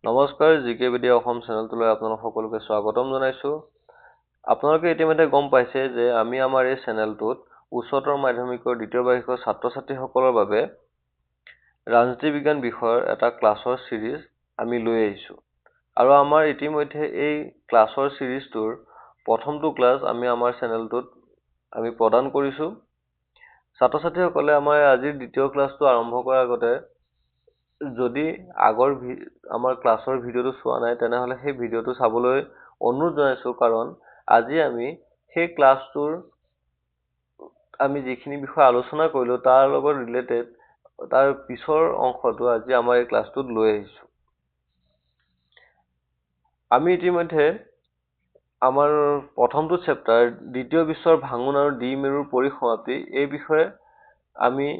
নমস্কাৰ, জিকে বিডি অসম চেনেলটোলৈ আপোনালোক সকলোকে স্বাগতম জনাইছোঁ। আপোনালোকে ইতিমধ্যে গম পাইছে যে আমি আমাৰ এই চেনেলটোত উচ্চতৰ মাধ্যমিকৰ দ্বিতীয় বাৰ্ষিকৰ ছাত্ৰ-ছাত্ৰীসকলৰ বাবে ৰাজনীতি বিজ্ঞান বিষয়ৰ এটা ক্লাছৰ সিৰিজ আমি লৈ আহিছোঁ। আৰু আমাৰ ইতিমধ্যে এই ক্লাছৰ সিৰিজটোৰ প্ৰথমটো ক্লাছ আমি আমাৰ চেনেলটোত আমি প্ৰদান কৰিছোঁ। ছাত্ৰ-ছাত্ৰীসকলে আমাৰ আজিৰ দ্বিতীয় ক্লাছটো আৰম্ভ কৰাৰ আগতে যদি আগৰ আমাৰ ক্লাছৰ ভিডিঅ'টো চোৱা নাই তেনেহ'লে সেই ভিডিঅ'টো চাবলৈ অনুৰোধ জনাইছোঁ, কাৰণ আজি আমি সেই ক্লাছটোৰ আমি যিখিনি বিষয় আলোচনা কৰিলোঁ তাৰ লগত ৰিলেটেড তাৰ পিছৰ অংশটো আজি আমাৰ এই ক্লাছটোত লৈ আহিছোঁ। আমি ইতিমধ্যে আমাৰ প্ৰথমটো চেপ্টাৰ দ্বিতীয় বিশ্বৰ ভাঙোন আৰু দ্বি-মেৰুৰ পৰিসমাপ্তি এই বিষয়ে আমি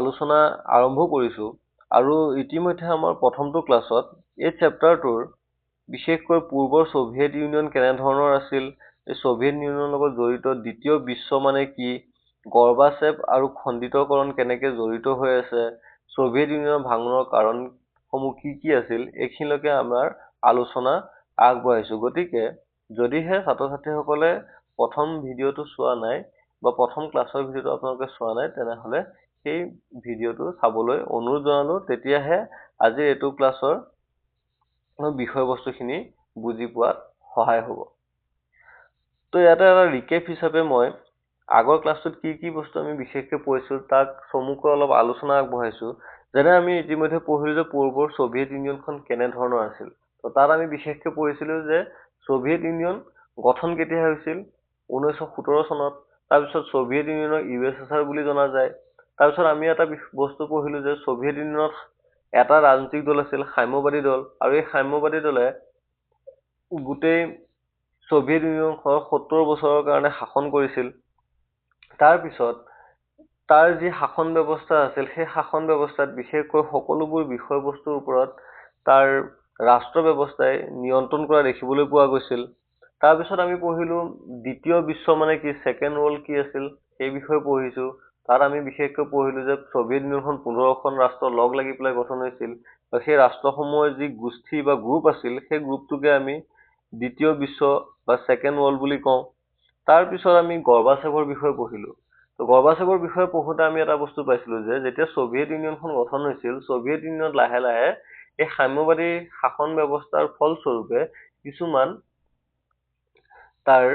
আলোচনা আৰম্ভ কৰিছোঁ। আৰু ইতিমধ্যে আমাৰ প্ৰথমটো ক্লাছত এই চেপ্টাৰটোৰ বিশেষকৈ পূৰ্বৰ ছ'ভিয়েট ইউনিয়ন কেনেধৰণৰ আছিল, এই ছ'ভিয়েট ইউনিয়নৰ লগত জড়িত দ্বিতীয় বিশ্ব মানে কি, গৰ্বাচেভ আৰু খণ্ডিতকৰণ কেনেকৈ জড়িত হৈ আছে, ছ'ভিয়েট ইউনিয়নৰ ভাঙোনৰ কাৰণসমূহ কি আছিল, এইখিনিলৈকে আমাৰ আলোচনা আগবঢ়াইছোঁ। গতিকে যদিহে ছাত্ৰ-ছাত্ৰীসকলে প্ৰথম ভিডিঅ'টো চোৱা নাই বা প্ৰথম ক্লাছৰ ভিডিঅ'টো আপোনালোকে চোৱা নাই তেনেহ'লে সেই ভিডিঅ'টো চাবলৈ অনুৰোধ জনালোঁ, তেতিয়াহে আজি এইটো ক্লাছৰ বিষয়বস্তুখিনি বুজি পোৱাত সহায় হ'ব। তো ইয়াতে এটা ৰিকেপ হিচাপে মই আগৰ ক্লাছটোত কি বস্তু আমি বিশেষকৈ পঢ়িছোঁ তাক চমুকৈ অলপ আলোচনা আগবঢ়াইছোঁ। যেনে আমি ইতিমধ্যে পঢ়িলোঁ যে পূৰ্বৰ ছ'ভিয়েট ইউনিয়নখন কেনেধৰণৰ আছিল। তো তাত আমি বিশেষকৈ পঢ়িছিলোঁ যে ছ'ভিয়েট ইউনিয়ন গঠন কেতিয়া হৈছিল, 1917 চনত। তাৰপিছত ছ'ভিয়েট ইউনিয়নক USSR বুলি জনা যায়। তাৰপিছত আমি এটা বস্তু পঢ়িলোঁ যে ছ'ভিয়েট ইউনিয়নত এটা ৰাজনৈতিক দল আছিল, সাম্যবাদী দল, আৰু এই সাম্যবাদী দলে গোটেই ছ'ভিয়েট ইউনিয়নখনক 70 বছৰৰ কাৰণে শাসন কৰিছিল। তাৰপিছত তাৰ যি শাসন ব্যৱস্থা আছিল সেই শাসন ব্যৱস্থাত বিশেষকৈ সকলোবোৰ বিষয়বস্তুৰ ওপৰত তাৰ ৰাষ্ট্ৰ ব্যৱস্থাই নিয়ন্ত্ৰণ কৰা দেখিবলৈ পোৱা গৈছিল। তাৰপিছত আমি পঢ়িলোঁ দ্বিতীয় বিশ্ব মানে কি, ছেকেণ্ড ৱৰ্ল্ড কি আছিল সেই বিষয়ে পঢ়িছোঁ। তাত আমি বিশেষকৈ পঢ়িলোঁ যে ছ'ভিয়েট ইউনিয়নখন 15খন ৰাষ্ট্ৰ লগ লাগি পেলাই গঠন হৈছিল। সেই ৰাষ্ট্ৰসমূহৰ যি গোষ্ঠী বা গ্ৰুপ আছিল সেই গ্ৰুপটোকে আমি দ্বিতীয় বিশ্ব বা ছেকেণ্ড ৱৰ্ল্ড বুলি কওঁ। তাৰপিছত আমি গৰ্বাচেভৰ বিষয়ে পঢ়িলোঁ। তো গৰ্বাচেভৰ বিষয়ে পঢ়োঁতে আমি এটা বস্তু পাইছিলোঁ যে যেতিয়া ছ'ভিয়েট ইউনিয়নখন গঠন হৈছিল, ছ'ভিয়েট ইউনিয়নত লাহে লাহে এই সাম্যবাদী শাসন ব্যৱস্থাৰ ফলস্বৰূপে কিছুমান তাৰ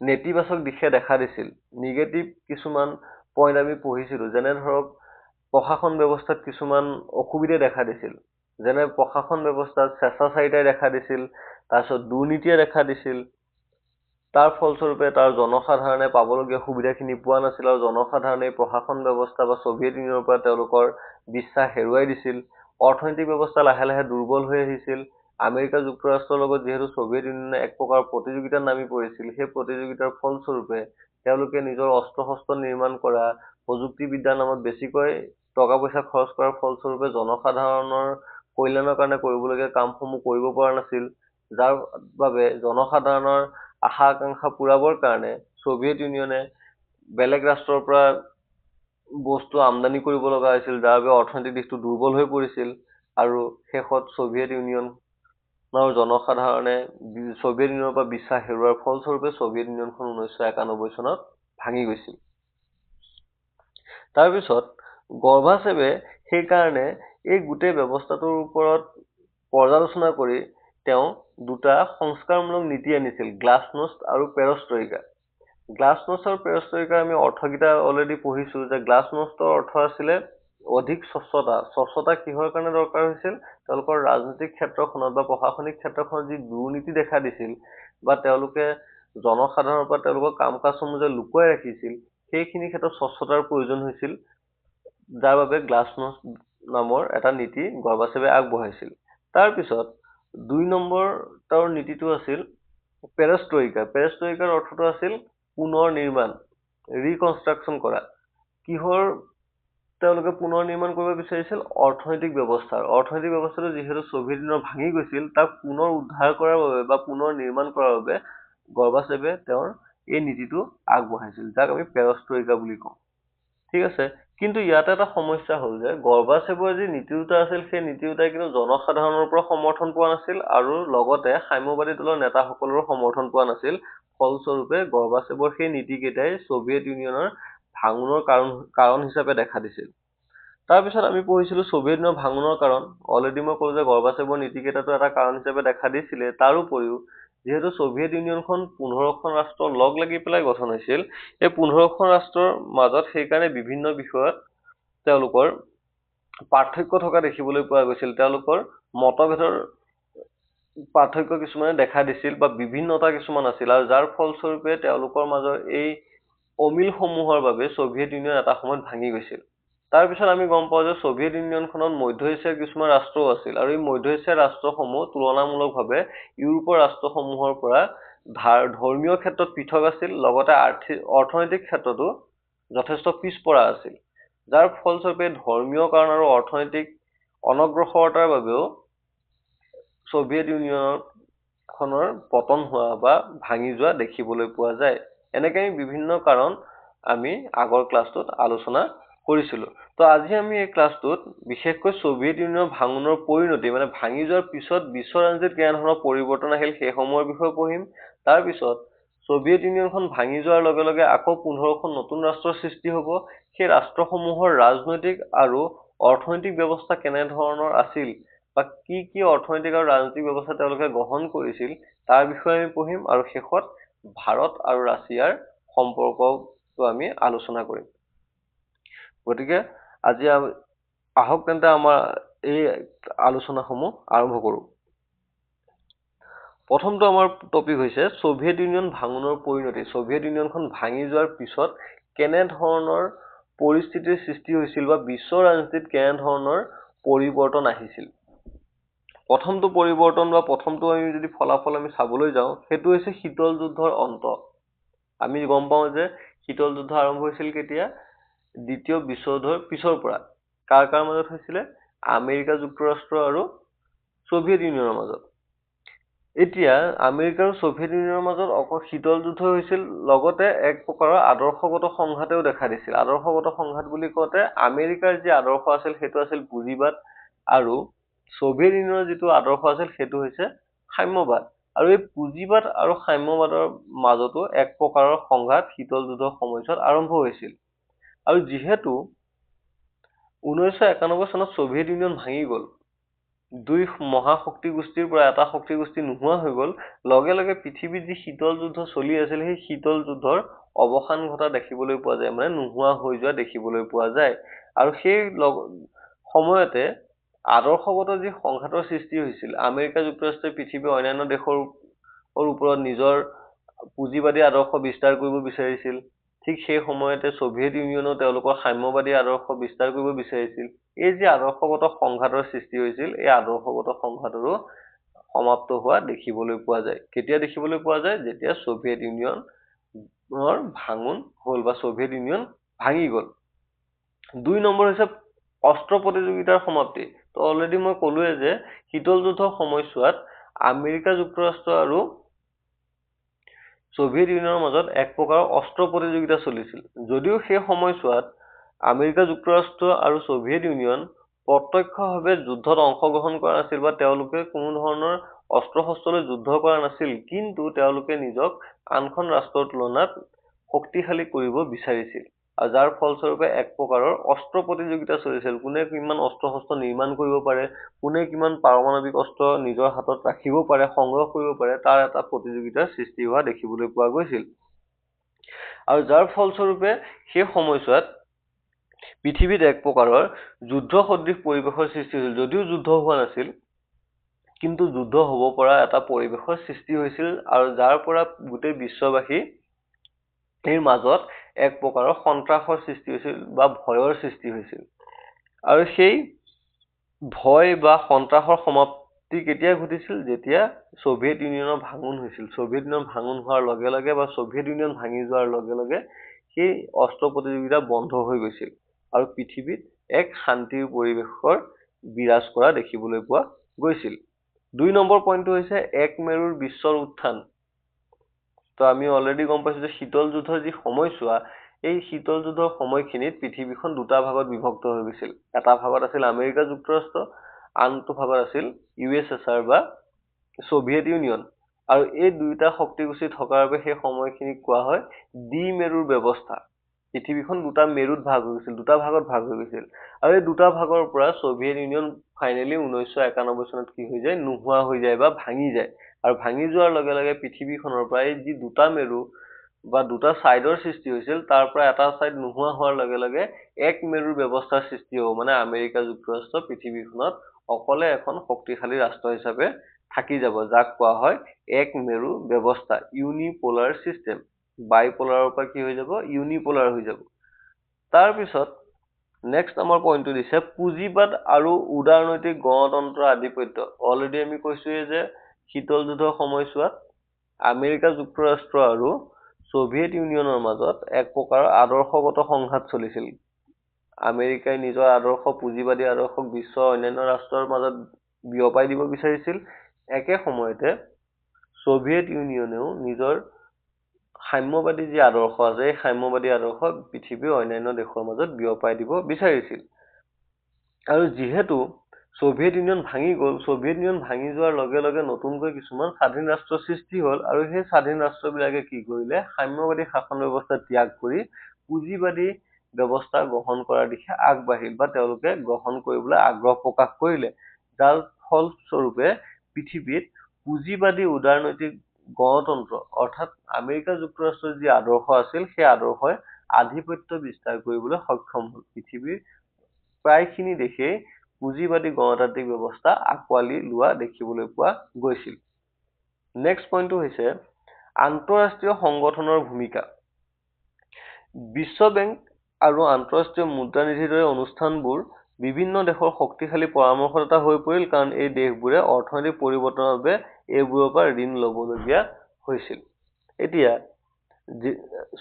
নেতিবাচক দিশে দেখা দিছিল। নিগেটিভ কিছুমান পইণ্ট আমি পঢ়িছিলোঁ, যেনে ধৰক প্ৰশাসন ব্যৱস্থাত কিছুমান অসুবিধা দেখা দিছিল। যেনে প্ৰশাসন ব্যৱস্থাত স্বেচ্ছাচাৰিতাই দেখা দিছিল, তাৰপিছত দুৰ্নীতিয়ে দেখা দিছিল। তাৰ ফলস্বৰূপে তাৰ জনসাধাৰণে পাবলগীয়া সুবিধাখিনি পোৱা নাছিল, আৰু জনসাধাৰণে প্ৰশাসন ব্যৱস্থা বা ছ'ভিয়েট ইউনিয়নৰ পৰা তেওঁলোকৰ বিশ্বাস হেৰুৱাই দিছিল। অৰ্থনৈতিক ব্যৱস্থা লাহে লাহে দুৰ্বল হৈ আহিছিল। আমেৰিকা যুক্তৰাষ্ট্ৰৰ লগত যিহেতু ছ'ভিয়েট ইউনিয়নে এক প্ৰকাৰ প্ৰতিযোগিতাত নামি পৰিছিল, সেই প্ৰতিযোগিতাৰ ফলস্বৰূপে তেওঁলোকে নিজৰ অস্ত্ৰ-শস্ত্ৰ নিৰ্মাণ কৰা, প্ৰযুক্তিবিদ্যাৰ নামত বেছিকৈ টকা পইচা খৰচ কৰাৰ ফলস্বৰূপে জনসাধাৰণৰ কল্যাণৰ কাৰণে কৰিবলগীয়া কামসমূহ কৰিব পৰা নাছিল। যাৰ বাবে জনসাধাৰণৰ আশা আকাংক্ষা পূৰাবৰ কাৰণে ছ'ভিয়েট ইউনিয়নে বেলেগ ৰাষ্ট্ৰৰ পৰা বস্তু আমদানি কৰিব লগা হৈছিল, যাৰ বাবে অৰ্থনৈতিক দিশটো দুৰ্বল হৈ পৰিছিল। আৰু শেষত ছ'ভিয়েট ইউনিয়নৰ জনসাধাৰণে ছ'ভিয়েট ইউনিয়নৰ পৰা বিশ্বাস হেৰুৱাৰ ফলস্বৰূপে ছ'ভিয়েট ইউনিয়নখন 1991 চনত ভাঙি গৈছিল। তাৰপিছত গৰ্বাচেভে সেইকাৰণে এই গোটেই ব্যৱস্থাটোৰ ওপৰত পৰ্যালোচনা কৰি তেওঁ দুটা সংস্কাৰমূলক নীতি আনিছিল, গ্লাছনোষ্ট আৰু পেৰেষ্ট্ৰইকা। গ্লাছনোষ্ট আৰু পেৰেষ্ট্ৰইকাৰ আমি অৰ্থকেইটা অলৰেডি পঢ়িছোঁ যে গ্লাছনোষ্টৰ অৰ্থ আছিলে অধিক স্বচ্ছতা। স্বচ্ছতা কিহৰ কাৰণে দৰকাৰ হৈছিল? তেওঁলোকৰ ৰাজনৈতিক ক্ষেত্ৰখনত বা প্ৰশাসনিক ক্ষেত্ৰখনত যি দুৰ্নীতি দেখা দিছিল বা তেওঁলোকে জনসাধাৰণৰ পৰা তেওঁলোকৰ কাম কাজসমূহ যে লুকুৱাই ৰাখিছিল, সেইখিনি ক্ষেত্ৰত স্বচ্ছতাৰ প্ৰয়োজন হৈছিল, যাৰ বাবে গ্লাছনোষ্ট নামৰ এটা নীতি গৰ্বাচেভে আগবঢ়াইছিল। তাৰপিছত 2 নম্বৰ তেওঁৰ নীতিটো আছিল পেৰেষ্ট্ৰইকা। পেৰেষ্ট্ৰইকাৰ অৰ্থটো আছিল পুনৰ নিৰ্মাণ, ৰিকনষ্ট্ৰাকশ্যন কৰা। কিহৰ তেওঁলোকে পুনৰ নিৰ্মাণ কৰিব বিচাৰিছিল? অৰ্থনৈতিক ব্যৱস্থাৰ। অৰ্থনৈতিক ব্যৱস্থাটো যিহেতু ছ'ভিয়েট ইউনিয়ন ভাঙি গৈছিল, তাক পুনৰ উদ্ধাৰ কৰাৰ বাবে বা পুনৰ নিৰ্মাণ কৰাৰ বাবে গৰ্বাচেভে তেওঁৰ এই নীতিটো আগবঢ়াইছিল, যাক আমি পেৰেষ্ট্ৰইকা বুলি কওঁ। ঠিক আছে, কিন্তু ইয়াতে এটা সমস্যা হ'ল যে গৰ্বাচেৱৰ যি নীতি দুটা আছিল সেই নীতি দুটাই কিন্তু জনসাধাৰণৰ পৰা সমৰ্থন পোৱা নাছিল আৰু লগতে সাম্যবাদী দলৰ নেতাসকলৰো সমৰ্থন পোৱা নাছিল। ফলস্বৰূপে গৰ্বাচেৱৰ সেই নীতিকেইটাই ছভিয়েট ইউনিয়নৰ ভাঙোনৰ কাৰণ হিচাপে দেখা দিছিল। তাৰপিছত আমি পঢ়িছিলো ছভিয়েট ইউনিয়নৰ ভাঙোনৰ কাৰণ। অলৰেডি মই ক'লো যে গৰ্বাচেৱৰ নীতিকেইটাটো এটা কাৰণ হিচাপে দেখা দিছিলে। তাৰোপৰিও যিহেতু ছভিয়েট ইউনিয়নখন 15খন ৰাষ্ট্ৰ লগ লাগি পেলাই গঠন হৈছিল, এই 15খন ৰাষ্ট্ৰৰ মাজত সেইকাৰণে বিভিন্ন বিষয়ত তেওঁলোকৰ পাৰ্থক্য থকা দেখিবলৈ পোৱা গৈছিল। তেওঁলোকৰ মতভেদৰ পাৰ্থক্য কিছুমানে দেখা দিছিল বা বিভিন্নতা কিছুমান আছিল, আৰু যাৰ ফলস্বৰূপে তেওঁলোকৰ মাজৰ এই অমিলসমূহৰ বাবে ছভিয়েট ইউনিয়ন এটা সময়ত ভাঙি গৈছিল। তাৰপিছত আমি গম পাওঁ যে ছভিয়েট ইউনিয়নখনত মধ্য এছিয়াৰ কিছুমান ৰাষ্ট্ৰও আছিল, আৰু এই মধ্য এছিয়াৰ ৰাষ্ট্ৰসমূহ তুলনামূলকভাৱে ইউৰোপৰ ৰাষ্ট্ৰসমূহৰ পৰা ধৰ্মীয় ক্ষেত্ৰত পৃথক আছিল, লগতে অৰ্থনৈতিক ক্ষেত্ৰতো যথেষ্ট পিছপৰা আছিল। যাৰ ফলস্বৰূপে ধৰ্মীয় কাৰণ আৰু অৰ্থনৈতিক অনগ্ৰসৰতাৰ বাবেও ছভিয়েট ইউনিয়নখনৰ পতন হোৱা বা ভাঙি যোৱা দেখিবলৈ পোৱা যায়। এনেকৈ আমি বিভিন্ন কাৰণ আমি আগৰ ক্লাছটোত আলোচনা কৰিছিলো। তো আজি আমি এই ক্লাছটোত বিশেষকৈ ছভিয়েট ইউনিয়নৰ ভাঙোনৰ পৰিণতি, মানে ভাঙি যোৱাৰ পিছত বিশ্ব ৰাজনীতিত কেনে ধৰণৰ পৰিৱৰ্তন আহিল সেইসমূহৰ বিষয়ে পঢ়িম। তাৰপিছত ছভিয়েট ইউনিয়নখন ভাঙি যোৱাৰ লগে লগে আকৌ 15খন নতুন ৰাষ্ট্ৰৰ সৃষ্টি হ'ব। সেই ৰাষ্ট্ৰসমূহৰ ৰাজনৈতিক আৰু অৰ্থনৈতিক ব্যৱস্থা কেনেধৰণৰ আছিল বা কি কি অৰ্থনৈতিক আৰু ৰাজনৈতিক ব্যৱস্থা তেওঁলোকে গ্ৰহণ কৰিছিল তাৰ বিষয়ে আমি পঢ়িম, আৰু শেষত ভাৰত আৰু ৰাছিয়াৰ সম্পৰ্কটো আমি আলোচনা কৰিম। গতিকে আজি আহক তেন্তে আমাৰ এই আলোচনাসমূহ আৰম্ভ কৰোঁ। প্ৰথমটো আমাৰ টপিক হৈছে ছভিয়েট ইউনিয়ন ভাঙোনৰ পৰিণতি। ছভিয়েট ইউনিয়নখন ভাঙি যোৱাৰ পিছত কেনেধৰণৰ পৰিস্থিতিৰ সৃষ্টি হৈছিল বা বিশ্ব ৰাজনীতিত কেনেধৰণৰ পৰিৱৰ্তন আহিছিল। প্ৰথমটো পৰিৱৰ্তন বা প্ৰথমটো আমি যদি ফলাফল আমি চাবলৈ যাওঁ, সেইটো হৈছে শীতল যুদ্ধৰ অন্ত। আমি গম পাওঁ যে শীতল যুদ্ধ আৰম্ভ হৈছিল কেতিয়া? দ্বিতীয় বিশ্বযুদ্ধৰ পিছৰ পৰা। কাৰ কাৰ মাজত হৈছিলে? আমেৰিকা যুক্তৰাষ্ট্ৰ আৰু ছভিয়েট ইউনিয়নৰ মাজত। এতিয়া আমেৰিকা আৰু ছভিয়েট ইউনিয়নৰ মাজত অকল শীতল যুদ্ধ হৈছিল, লগতে এক প্ৰকাৰৰ আদৰ্শগত সংঘাতেও দেখা দিছিল। আদৰ্শগত সংঘাত বুলি কওঁতে আমেৰিকাৰ যি আদৰ্শ আছিল সেইটো আছিল পুঁজিবাদ, আৰু ছভিয়েট ইউনিয়নৰ যিটো আদৰ্শ আছিল সেইটো হৈছে সাম্যবাদ। আৰু এই পুঁজিবাদ আৰু সাম্যবাদৰ মাজতো এক প্ৰকাৰৰ সংঘাত শীতল যুদ্ধৰ সময়ছোৱাত আৰম্ভ হৈছিল। আৰু যিহেতু 1991 চনত ছভিয়েট ইউনিয়ন ভাঙি গ'ল, দুই মহাশক্তি গোষ্ঠীৰ পৰা এটা শক্তি গোষ্ঠী নোহোৱা হৈ গ'ল, লগে লগে পৃথিৱীত যি শীতল যুদ্ধ চলি আছিল সেই শীতল যুদ্ধৰ অৱসান ঘটা দেখিবলৈ পোৱা যায়, মানে নোহোৱা হৈ যোৱা দেখিবলৈ পোৱা যায়। আৰু সেই সময়তে আদৰ্শগত যি সংঘাতৰ সৃষ্টি হৈছিল, আমেৰিকা যুক্তৰাষ্ট্ৰই পৃথিৱীৰ অন্যান্য দেশৰ ওপৰত নিজৰ পুঁজিবাদী আদৰ্শ বিস্তাৰ কৰিব বিচাৰিছিল। ঠিক সেই সময়তে ছভিয়েট ইউনিয়নেও তেওঁলোকৰ সাম্যবাদী আদৰ্শ বিস্তাৰ কৰিব বিচাৰিছিল। এই যি আদৰ্শগত সংঘাতৰ সৃষ্টি হৈছিল, এই আদৰ্শগত সংঘাতৰো সমাপ্ত হোৱা দেখিবলৈ পোৱা যায়। কেতিয়া দেখিবলৈ পোৱা যায়? যেতিয়া ছভিয়েট ইউনিয়নৰ ভাঙোন হ'ল বা ছভিয়েট ইউনিয়ন ভাঙি গ'ল। 2 নম্বৰ হৈছে অস্ত্ৰ প্ৰতিযোগিতাৰ সমাপ্তি। তো অলৰেডি মই ক'লোৱে যে শীতল যুদ্ধৰ সময়ছোৱাত আমেৰিকা যুক্তৰাষ্ট্ৰ আৰু ছভিয়েট ইউনিয়নৰ মাজত এক প্ৰকাৰৰ অস্ত্ৰ প্ৰতিযোগিতা চলিছিল। যদিও সেই সময়ছোৱাত আমেৰিকা যুক্তৰাষ্ট্ৰ আৰু ছভিয়েট ইউনিয়ন প্ৰত্যক্ষভাৱে যুদ্ধত অংশগ্ৰহণ কৰা নাছিল বা তেওঁলোকে কোনো ধৰণৰ অস্ত্ৰ শস্ত্ৰ লৈ যুদ্ধ কৰা নাছিল, কিন্তু তেওঁলোকে নিজক আনখন ৰাষ্ট্ৰৰ তুলনাত শক্তিশালী কৰিব বিচাৰিছিল, আৰু যাৰ ফলস্বৰূপে এক প্ৰকাৰৰ অস্ত্ৰ প্ৰতিযোগিতা চলিছিল। কোনে কিমান অস্ত্ৰ শস্ত্ৰ নিৰ্মাণ কৰিব পাৰে, কোনে কিমান পাৰমাণৱিক অস্ত্ৰ নিজৰ হাতত ৰাখিব পাৰে, সংগ্ৰহ কৰিব পাৰে, তাৰ এটা প্ৰতিযোগিতাৰ সৃষ্টি হোৱা দেখিবলৈ পোৱা গৈছিল। আৰু যাৰ ফলস্বৰূপে সেই সময়ছোৱাত পৃথিৱীত এক প্ৰকাৰৰ যুদ্ধ সদৃশ পৰিৱেশৰ সৃষ্টি হৈছিল। যদিও যুদ্ধ হোৱা নাছিল, কিন্তু যুদ্ধ হ'ব পৰা এটা পৰিৱেশৰ সৃষ্টি হৈছিল, আৰু যাৰ পৰা গোটেই বিশ্ববাসী এই মাজত এক প্ৰকাৰৰ সন্ত্ৰাসৰ সৃষ্টি হৈছিল বা ভয়ৰ সৃষ্টি হৈছিল। আৰু সেই ভয় বা সন্ত্ৰাসৰ সমাপ্তি কেতিয়া ঘটিছিল? যেতিয়া ছভিয়েট ইউনিয়নৰ ভাঙোন হৈছিল। ছভিয়েট ইউনিয়ন ভাঙোন হোৱাৰ লগে লগে বা ছভিয়েট ইউনিয়ন ভাঙি যোৱাৰ লগে লগে সেই অস্ত্ৰ প্ৰতিযোগিতা বন্ধ হৈ গৈছিল, আৰু পৃথিৱীত এক শান্তিৰ পৰিৱেশৰ বিৰাজ কৰা দেখিবলৈ পোৱা গৈছিল। 2 নম্বৰ পইণ্টটো হৈছে এক মেৰুৰ বিশ্বৰ উত্থান। তো আমি অলৰেডি গম পাইছো যে শীতল যুদ্ধৰ যি সময়ছোৱা, এই শীতল যুদ্ধৰ সময়খিনিত পৃথিৱীখন দুটা ভাগত বিভক্ত হৈ গৈছিল। এটা ভাগত আছিল আমেৰিকা যুক্তৰাষ্ট্ৰ, আনটো ভাগত আছিল USSR বা সোভিয়েট ইউনিয়ন। আৰু এই দুইটা শক্তিগোষ্ঠী থকাৰ বাবে সেই সময়খিনিক কোৱা হয় দ্বিমেৰুৰ ব্যৱস্থা। পৃথিৱীখন দুটা মেৰুত ভাগ হৈ গৈছিল, দুটা ভাগত ভাগ হৈ গৈছিল। আৰু এই দুটা ভাগৰ পৰা সোভিয়েট ইউনিয়ন ফাইনেলি 1991 চনত কি হৈ যায়, নোহোৱা হৈ যায় বা ভাঙি যায়। আৰু ভাঙি যোৱাৰ লগে লগে পৃথিৱীখনৰ পৰা এই যি দুটা মেৰু বা দুটা ছাইডৰ সৃষ্টি হৈছিল, তাৰ পৰা এটা ছাইড নোহোৱা হোৱাৰ লগে লগে এক মেৰুৰ ব্যৱস্থাৰ সৃষ্টি হ'ব। মানে আমেৰিকা যুক্তৰাষ্ট্ৰ পৃথিৱীখনত অকলে এখন শক্তিশালী ৰাষ্ট্ৰ হিচাপে থাকি যাব, যাক কোৱা হয় এক মেৰু ব্যৱস্থা, ইউনিপোলাৰ চিষ্টেম। বাইপোলাৰৰ পৰা কি হৈ যাব, ইউনিপোলাৰ হৈ যাব। তাৰপিছত নেক্সট আমাৰ পইণ্টটো দিছে পুঁজিবাদ আৰু উদাৰনৈতিক গণতন্ত্ৰ আধিপত্য। অলৰেডি আমি কৈছোৱে যে শীতল যুদ্ধৰ সময়ছোৱাত আমেৰিকা যুক্তৰাষ্ট্ৰ আৰু সোভিয়েট ইউনিয়নৰ মাজত এক প্ৰকাৰৰ আদৰ্শগত সংঘাত চলিছিল। আমেৰিকাই নিজৰ আদৰ্শ, পুঁজিবাদী আদৰ্শক বিশ্বৰ অন্যান্য ৰাষ্ট্ৰৰ মাজত বিয়পাই দিব বিচাৰিছিল। একে সময়তে সোভিয়েট ইউনিয়নেও নিজৰ সাম্যবাদী যি আদৰ্শ আছে, এই সাম্যবাদী আদৰ্শ পৃথিৱীৰ অন্যান্য দেশৰ মাজত বিয়পাই দিব বিচাৰিছিল। আৰু যিহেতু সোভিয়েট ইউনিয়ন ভাঙি গ'ল, সোভিয়েট ইউনিয়ন ভাঙি যোৱাৰ লগে লগে নতুনকৈ কিছুমান স্বাধীন ৰাষ্ট্ৰৰ সৃষ্টি হ'ল। আৰু সেই স্বাধীন ৰাষ্ট্ৰবিলাকে কি কৰিলে, সাম্যবাদী শাসন ব্যৱস্থা ত্যাগ কৰি পুঁজিবাদী ব্যৱস্থা গ্ৰহণ কৰাৰ দিশে আগবাঢ়িল বা তেওঁলোকে গ্ৰহণ কৰিবলৈ আগ্ৰহ প্ৰকাশ কৰিলে। যাৰ ফলস্বৰূপে পৃথিৱীত পুঁজিবাদী উদাৰনৈতিক গণতন্ত্ৰ অৰ্থাৎ আমেৰিকা যুক্তৰাষ্ট্ৰৰ যি আদৰ্শ আছিল, সেই আদৰ্শই আধিপত্য বিস্তাৰ কৰিবলৈ সক্ষম হ'ল। পৃথিৱীৰ প্ৰায়খিনি দেশেই পুঁজিবাদী গণতান্ত্ৰিক ব্যৱস্থা আঁকোৱালি লোৱা দেখিবলৈ পোৱা গৈছিল। নেক্সট পইণ্টটো হৈছে আন্তঃৰাষ্ট্ৰীয় সংগঠনৰ ভূমিকা। বিশ্ব বেংক আৰু আন্তঃৰাষ্ট্ৰীয় মুদ্ৰানিধিৰ দৰে অনুষ্ঠানবোৰ বিভিন্ন দেশৰ শক্তিশালী পৰামৰ্শদাতা হৈ পৰিল, কাৰণ এই দেশবোৰে অৰ্থনৈতিক পৰিৱৰ্তনৰ বাবে এইবোৰৰ পৰা ঋণ ল'বলগীয়া হৈছিল। এতিয়া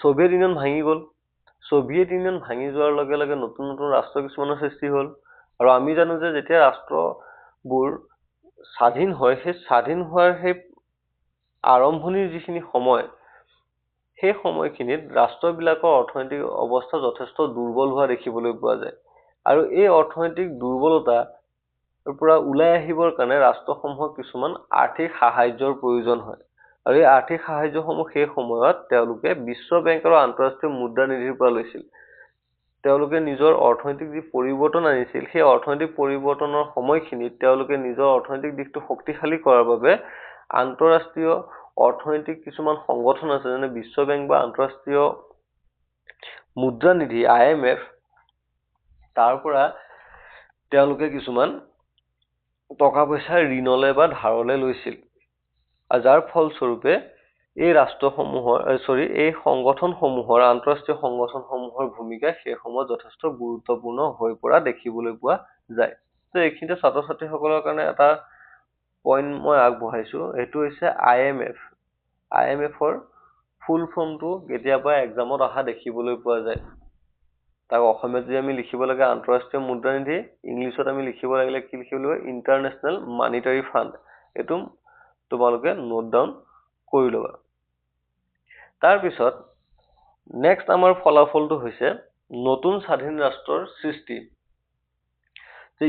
সোভিয়েট ইউনিয়ন ভাঙি গ'ল। সোভিয়েট ইউনিয়ন ভাঙি যোৱাৰ লগে লগে নতুন নতুন ৰাষ্ট্ৰ কিছুমানৰ সৃষ্টি হ'ল। আৰু আমি জানো যে যেতিয়া ৰাষ্ট্ৰবোৰ স্বাধীন হয়, সেই স্বাধীন হোৱাৰ সেই আৰম্ভণিৰ যিখিনি সময়, সেই সময়খিনিত ৰাষ্ট্ৰবিলাকৰ অৰ্থনৈতিক অৱস্থা যথেষ্ট দুৰ্বল হোৱা দেখিবলৈ পোৱা যায়। আৰু এই অৰ্থনৈতিক দুৰ্বলতাৰ পৰা ওলাই আহিবৰ কাৰণে ৰাষ্ট্ৰসমূহক কিছুমান আৰ্থিক সাহায্যৰ প্ৰয়োজন হয়। আৰু এই আৰ্থিক সাহায্যসমূহ সেই সময়ত তেওঁলোকে বিশ্ব বেংক আৰু আন্তঃৰাষ্ট্ৰীয় মুদ্ৰানিধিৰ পৰা লৈছিল। তেওঁলোকে নিজৰ অৰ্থনৈতিক যি পৰিৱৰ্তন আনিছিল, সেই অৰ্থনৈতিক পৰিৱৰ্তনৰ সময়খিনিত তেওঁলোকে নিজৰ অৰ্থনৈতিক দিশটো শক্তিশালী কৰাৰ বাবে আন্তঃৰাষ্ট্ৰীয় অৰ্থনৈতিক কিছুমান সংগঠন আছে, যেনে বিশ্ব বেংক বা আন্তঃৰাষ্ট্ৰীয় মুদ্ৰানিধি IMF, তাৰ পৰা তেওঁলোকে কিছুমান টকা পইচা ঋণলে বা ধাৰলে লৈছিল। আৰু যাৰ ফলস্বৰূপে এই এই সংগঠনসমূহৰ, আন্তঃৰাষ্ট্ৰীয় সংগঠনসমূহৰ ভূমিকা সেই সময়ত যথেষ্ট গুৰুত্বপূৰ্ণ হৈ পৰা দেখিবলৈ পোৱা যায়। তো এইখিনিতে ছাত্ৰ ছাত্ৰীসকলৰ কাৰণে এটা পইণ্ট মই আগবঢ়াইছো, সেইটো হৈছে IMF। IMFৰ ফুল ফৰ্মটো কেতিয়াবা এক্সামত অহা দেখিবলৈ পোৱা যায়। তাক অসমীয়াত যদি আমি লিখিব লাগে আন্তঃৰাষ্ট্ৰীয় মুদ্ৰানিধি, ইংলিছত আমি লিখিব লাগিলে কি লিখিব লাগিব, ইণ্টাৰনেশ্যনেল মানিটাৰী ফাণ্ড। এইটো তোমালোকে নোট ডাউন কৰি ল'বা। তাৰপিছত নেক্সট আমাৰ ফলাফলটো হৈছে নতুন স্বাধীন ৰাষ্ট্ৰৰ সৃষ্টি। যে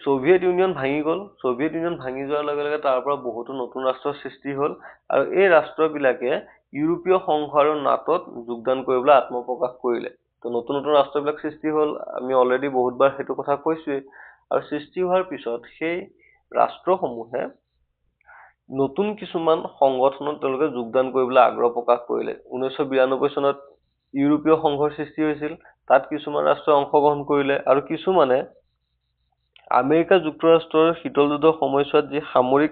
সোভিয়েট ইউনিয়ন ভাঙি গ'ল। সোভিয়েট ইউনিয়ন ভাঙি যোৱাৰ লগে লগে তাৰ পৰা বহুতো নতুন ৰাষ্ট্ৰৰ সৃষ্টি হ'ল। আৰু এই ৰাষ্ট্ৰবিলাকে ইউৰোপীয় সংঘ আৰু নাটোত যোগদান কৰিবলৈ আত্মপ্ৰকাশ কৰিলে। তো নতুন নতুন ৰাষ্ট্ৰবিলাক সৃষ্টি হ'ল, আমি অলৰেডি বহুতবাৰ সেইটো কথা কৈছোৱেই। আৰু সৃষ্টি হোৱাৰ পিছত সেই ৰাষ্ট্ৰসমূহে নতুন কিছুমান সংগঠনত তেওঁলোকে যোগদান কৰিবলৈ আগ্ৰহ প্ৰকাশ কৰিলে। 1992 চনত ইউৰোপীয় সংঘৰ সৃষ্টি হৈছিল, তাত কিছুমান ৰাষ্ট্ৰই অংশগ্ৰহণ কৰিলে। আৰু কিছুমানে আমেৰিকা যুক্তৰাষ্ট্ৰৰ শীতল যুদ্ধৰ সময়ছোৱাত যি সামৰিক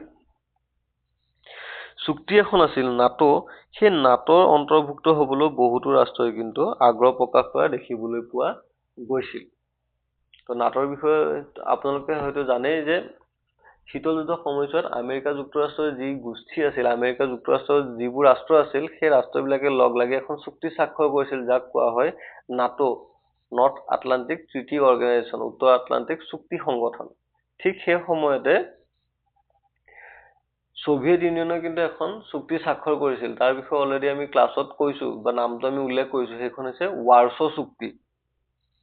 চুক্তি এখন আছিল নাটো, সেই নাটোৰ অন্তৰ্ভুক্ত হ'বলৈ বহুতো ৰাষ্ট্ৰই কিন্তু আগ্ৰহ প্ৰকাশ কৰা দেখিবলৈ পোৱা গৈছিল। তো নাটোৰ বিষয়ে আপোনালোকে হয়তো জানেই যে শীতল যুদ্ধৰ সময়ছোৱাত আমেৰিকা যুক্তৰাষ্ট্ৰৰ যি গোষ্ঠী আছিল, আমেৰিকা যুক্তৰাষ্ট্ৰৰ যিবোৰ ৰাষ্ট্ৰ আছিল, সেই ৰাষ্ট্ৰবিলাকে লগ লাগি এখন চুক্তি স্বাক্ষৰ কৰিছিল, যাক কোৱা হয় নাটো, নৰ্থ আটলাণ্টিক ট্ৰিটি অৰ্গেনাইজেশ্যন, উত্তৰ আটলাণ্টিক চুক্তি সংগঠন। ঠিক সেই সময়তে সোভিয়েত ইউনিয়নে কিন্তু এখন চুক্তি স্বাক্ষৰ কৰিছিল। তাৰ বিষয়ে অলৰেডি আমি ক্লাছত কৈছো বা নামটো আমি উল্লেখ কৰিছো, সেইখন হৈছে ৱাৰ্ছ চুক্তি।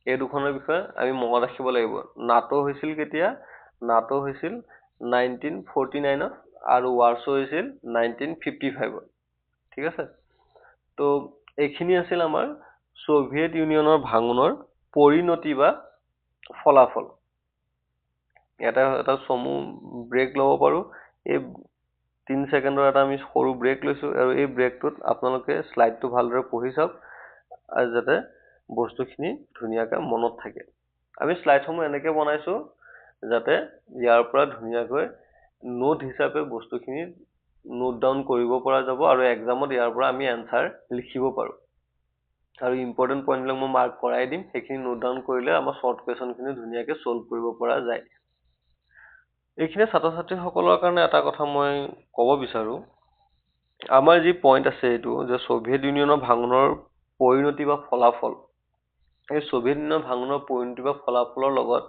এই দুখনৰ বিষয়ে আমি মনত ৰাখিব লাগিব। নাটো হৈছিল কেতিয়া? নাটো হৈছিল 1949 আৰু ৱাৰ্ছ হৈছিল 1955। ঠিক আছে, তো এইখিনি আছিল আমাৰ সোভিয়েত ইউনিয়নৰ ভাঙোনৰ পৰিণতি বা ফলাফল। এটা চমু ব্ৰেক ল'ব পাৰো। এই 3 ছেকেণ্ডৰ এটা আমি সৰু ব্ৰেক লৈছো, আৰু এই ব্ৰেকটোত আপোনালোকে শ্লাইডটো ভালদৰে পঢ়ি চাওক আৰু যাতে বস্তুখিনি ধুনীয়াকৈ মনত থাকে। আমি শ্লাইডসমূহ এনেকৈ বনাইছো যাতে ইয়াৰ পৰা ধুনীয়াকৈ নোট হিচাপে বস্তুখিনি নোট ডাউন কৰিব পৰা যাব, আৰু এক্সামত ইয়াৰ পৰা আমি এনচাৰ লিখিব পাৰো। আৰু ইম্পৰ্টেণ্ট পইণ্টবিলাক মই মাৰ্ক কৰাই দিম, সেইখিনি নোট ডাউন কৰিলে আমাৰ শ্বৰ্ট কুৱেশ্যনখিনি ধুনীয়াকৈ ছল্ভ কৰিব পৰা যায়। এইখিনি ছাত্ৰ ছাত্ৰীসকলৰ কাৰণে এটা কথা মই ক'ব বিচাৰো, আমাৰ যি পইণ্ট আছে এইটো যে সোভিয়েত ইউনিয়নৰ ভাঙোনৰ পৰিণতি বা ফলাফল, এই সোভিয়েত ইউনিয়নৰ ভাঙোনৰ পৰিণতি বা ফলাফলৰ লগত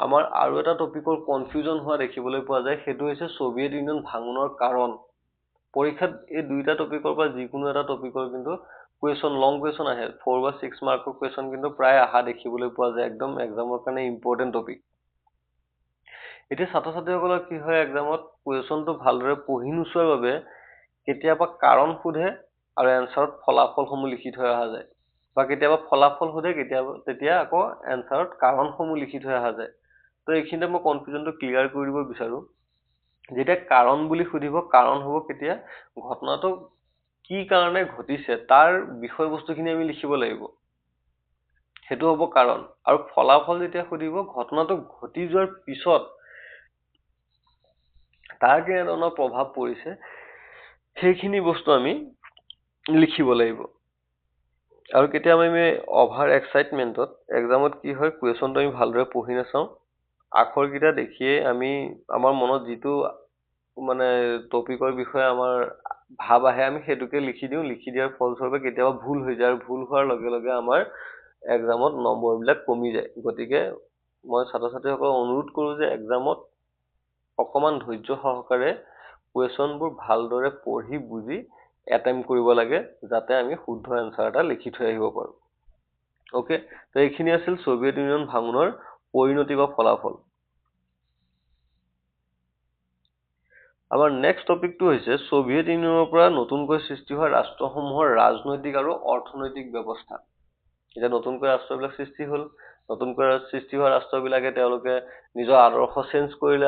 আমাৰ আৰু এটা টপিকৰ কনফিউজন হোৱা দেখিবলৈ পোৱা যায়, সেইটো হৈছে সোভিয়েত ইউনিয়ন ভাঙোনৰ কাৰণ। পৰীক্ষাত এই দুইটা টপিকৰ পৰা যিকোনো এটা টপিকৰ কিন্তু কুৱেশ্যন, লং কুৱেশ্যন আহে, 4 বা 6 মাৰ্কৰ কুৱেশ্যন কিন্তু প্ৰায় অহা দেখিবলৈ পোৱা যায়, একদম এক্সামৰ কাৰণে ইম্পৰ্টেণ্ট টপিক। এতিয়া ছাত্ৰ ছাত্ৰীসকলৰ কি হয়, এক্সামত কুৱেশ্যনটো ভালদৰে পঢ়ি নোচোৱাৰ বাবে কেতিয়াবা কাৰণ সোধে আৰু এনচাৰত ফলাফলসমূহ লিখি থৈ অহা যায়, বা কেতিয়াবা ফলাফল সোধে, তেতিয়া আকৌ এনচাৰত কাৰণসমূহ লিখি থৈ অহা যায়। তো এইখিনিতে মই কনফিউজনটো ক্লিয়াৰ কৰি দিব বিচাৰো। যেতিয়া কাৰণ বুলি সুধিব, কাৰণ হ'ব কেতিয়া? ঘটনাটো কি কাৰণে ঘটিছে তাৰ বিষয়বস্তুখিনি আমি লিখিব লাগিব, সেইটো হ'ব কাৰণ। আৰু ফলাফল যেতিয়া সুধিব, ঘটনাটো ঘটি যোৱাৰ পিছত তাৰ কেনেধৰণৰ প্ৰভাৱ পৰিছে সেইখিনি বস্তু আমি লিখিব লাগিব। আৰু কেতিয়াবা আমি অভাৰ এক্সাইটমেণ্টত এক্সামত কি হয়, কুৱেশ্যনটো আমি ভালদৰে পঢ়ি নাচাওঁ, আখৰকেইটা দেখিয়ে আমাৰ মনত যিটো মানে টপিকৰ বিষয়ে আমাৰ ভাৱ আহে, আমি সেইটোকে লিখি দিওঁ। লিখি দিয়াৰ ফলস্বৰূপে কেতিয়াবা ভুল হৈ যায়, আৰু ভুল হোৱাৰ লগে লগে আমাৰ এক্সামত নম্বৰবিলাক কমি যায়। গতিকে মই ছাত্ৰ ছাত্ৰীসকলক অনুৰোধ কৰোঁ যে এক্সামত অকণমান ধৈৰ্য সহকাৰে কুৱেশ্যনবোৰ ভালদৰে পঢ়ি বুজি এটেম্প কৰিব লাগে, যাতে আমি শুদ্ধ এনচাৰ এটা লিখি থৈ আহিব পাৰোঁ। অ'কে, তো এইখিনি আছিল সোভিয়েত ইউনিয়ন ভাঙোনৰ পৰিণতি বা ফলাফল। আমাৰ নেক্সট টপিকটো হৈছে সোভিয়েত ইউনিয়নৰ পৰা নতুনকৈ সৃষ্টি হোৱা ৰাষ্ট্ৰসমূহৰ ৰাজনৈতিক আৰু অৰ্থনৈতিক ব্যৱস্থা। এতিয়া নতুনকৈ ৰাষ্ট্ৰবিলাক সৃষ্টি হ'ল, নতুনকৈ সৃষ্টি হোৱা ৰাষ্ট্ৰবিলাকে তেওঁলোকে নিজৰ আদৰ্শ চেঞ্জ কৰিলে।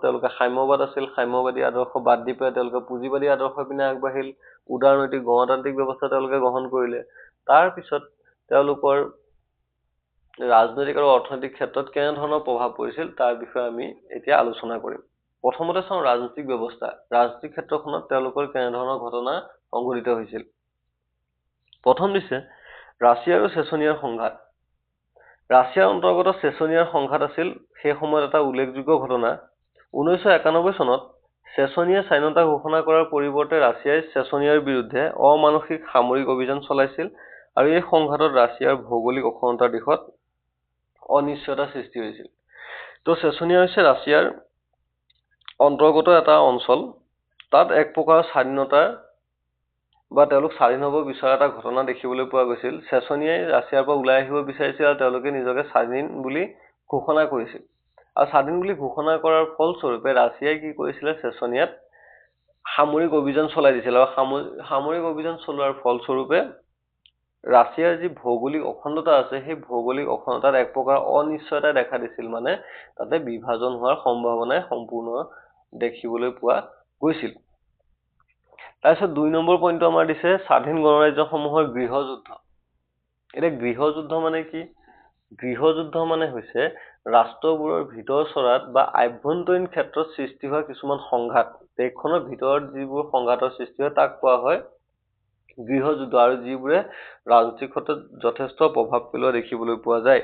তেওঁলোকে সাম্যবাদ আছিল, সাম্যবাদী আদৰ্শ বাদ দি পেলাই তেওঁলোকে পুঁজিবাদী আদৰ্শৰ পিনে আগবাঢ়িল। উদাৰনৈতিক গণতান্ত্ৰিক ব্যৱস্থা তেওঁলোকে গ্ৰহণ কৰিলে। তাৰপিছত তেওঁলোকৰ ৰাজনৈতিক আৰু অৰ্থনৈতিক ক্ষেত্ৰত কেনেধৰণৰ প্ৰভাৱ পৰিছিল তাৰ বিষয়ে আমি এতিয়া আলোচনা কৰিম। প্ৰথমতে চাওঁ ৰাজনৈতিক ব্যৱস্থা। ৰাজনৈতিক ক্ষেত্ৰখনত তেওঁলোকৰ কেনেধৰণৰ ঘটনা সংঘটিত হৈছিল। প্ৰথম দিছে ৰাছিয়া আৰু চেচনিয়াৰ সংঘাত। ৰাছিয়াৰ অন্তৰ্গত চেচনিয়াৰ সংঘাত আছিল সেই সময়ত এটা উল্লেখযোগ্য ঘটনা। 1991 চনত চেচনিয়াই স্বাধীনতা ঘোষণা কৰাৰ পৰিৱৰ্তে ৰাছিয়াই চেচনিয়াৰ বিৰুদ্ধে অমানসিক সামৰিক অভিযান চলাইছিল, আৰু এই সংঘাতত ৰাছিয়াৰ ভৌগোলিক অখণ্ডতাৰ দিশত অনিশ্চয়তাৰ সৃষ্টি হৈছিল। তো চেচনিয়া হৈছে ৰাছিয়াৰ অন্তৰ্গত এটা অঞ্চল। তাত এক প্ৰকাৰৰ স্বাধীনতা বা তেওঁলোক স্বাধীন হ'ব বিচৰা এটা ঘটনা দেখিবলৈ পোৱা গৈছিল। চেচনিয়াই ৰাছিয়াৰ পৰা ওলাই আহিব বিচাৰিছিল, আৰু তেওঁলোকে নিজকে স্বাধীন বুলি ঘোষণা কৰিছিল। আৰু স্বাধীন বুলি ঘোষণা কৰাৰ ফলস্বৰূপে ৰাছিয়াই কি কৰিছিলে, চেচনিয়াত সামৰিক অভিযান চলাই দিছিল। আৰু সামৰিক অভিযান চলোৱাৰ ফলস্বৰূপে ৰাছিয়াৰ যি ভৌগোলিক অখণ্ডতা আছে, সেই ভৌগোলিক অখণ্ডতাত এক প্ৰকাৰ অনিশ্চয়তা দেখা দিছিল। মানে তাতে বিভাজন হোৱাৰ সম্ভাৱনাই সম্পূৰ্ণ দেখিবলৈ পোৱা গৈছিল। তাৰপিছত 2 নম্বৰ পইণ্টটো আমাৰ দিছে স্বাধীন গণৰাজ্যসমূহৰ গৃহযুদ্ধ। এতিয়া গৃহযুদ্ধ মানে কি? গৃহযুদ্ধ মানে হৈছে ৰাষ্ট্ৰবোৰৰ ভিতৰ চৰাত বা আভ্যন্তৰীণ ক্ষেত্ৰত সৃষ্টি হোৱা কিছুমান সংঘাত। দেশখনৰ ভিতৰত যিবোৰ সংঘাতৰ সৃষ্টি হয় তাক কোৱা হয় গৃহযুদ্ধ, আৰু যিবোৰে ৰাজনৈতিক ক্ষেত্ৰত যথেষ্ট প্ৰভাৱ পেলোৱা দেখিবলৈ পোৱা যায়।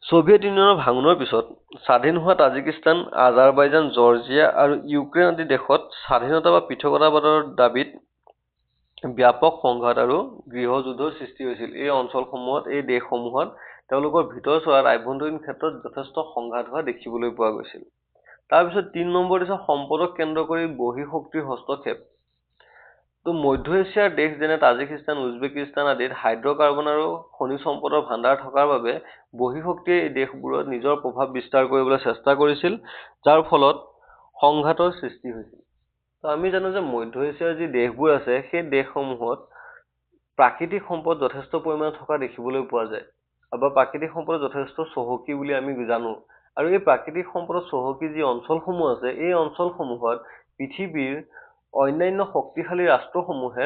সোভিয়েত ইউনিয়নৰ ভাঙোনৰ পিছত স্বাধীন হোৱা তাজিকিস্তান, আজাৰবাইজান, জৰ্জিয়া আৰু ইউক্ৰেইন আদি দেশত স্বাধীনতা বা পৃথকতাবাদৰ দাবীত ব্যাপক সংঘাত আৰু গৃহযুদ্ধৰ সৃষ্টি হৈছিল। এই অঞ্চলসমূহত, এই দেশসমূহত তেওঁলোকৰ ভিতৰ চৰাত আভ্যন্তৰীণ ক্ষেত্ৰত যথেষ্ট সংঘাত হোৱা দেখিবলৈ পোৱা গৈছিল। তাৰপিছত 3 নম্বৰ দিছে সম্পদক কেন্দ্ৰ কৰি বহিঃশক্তিৰ হস্তক্ষেপ। তো মধ্য এছিয়াৰ দেশ যেনে তাজিকিস্তান, উজবেকিস্তান আদিত হাইড্ৰকাৰ্বন আৰু খনিজ সম্পদৰ ভাণ্ডাৰ থকাৰ বাবে বহিঃশক্তিয়ে এই দেশবোৰত নিজৰ প্ৰভাৱ বিস্তাৰ কৰিবলৈ চেষ্টা কৰিছিল, যাৰ ফলত সংঘাতৰ সৃষ্টি হৈছিল। তো আমি জানো যে মধ্য এছিয়াৰ যি দেশবোৰ আছে সেই দেশসমূহত প্ৰাকৃতিক সম্পদ যথেষ্ট পৰিমাণে থকা দেখিবলৈ পোৱা যায়, বা প্ৰাকৃতিক সম্পদ যথেষ্ট চহকী বুলি আমি জানো। আৰু এই প্ৰাকৃতিক সম্পদৰ চহকী যি অঞ্চলসমূহ আছে, এই অঞ্চলসমূহত পৃথিৱীৰ অন্যান্য শক্তিশালী ৰাষ্ট্ৰসমূহে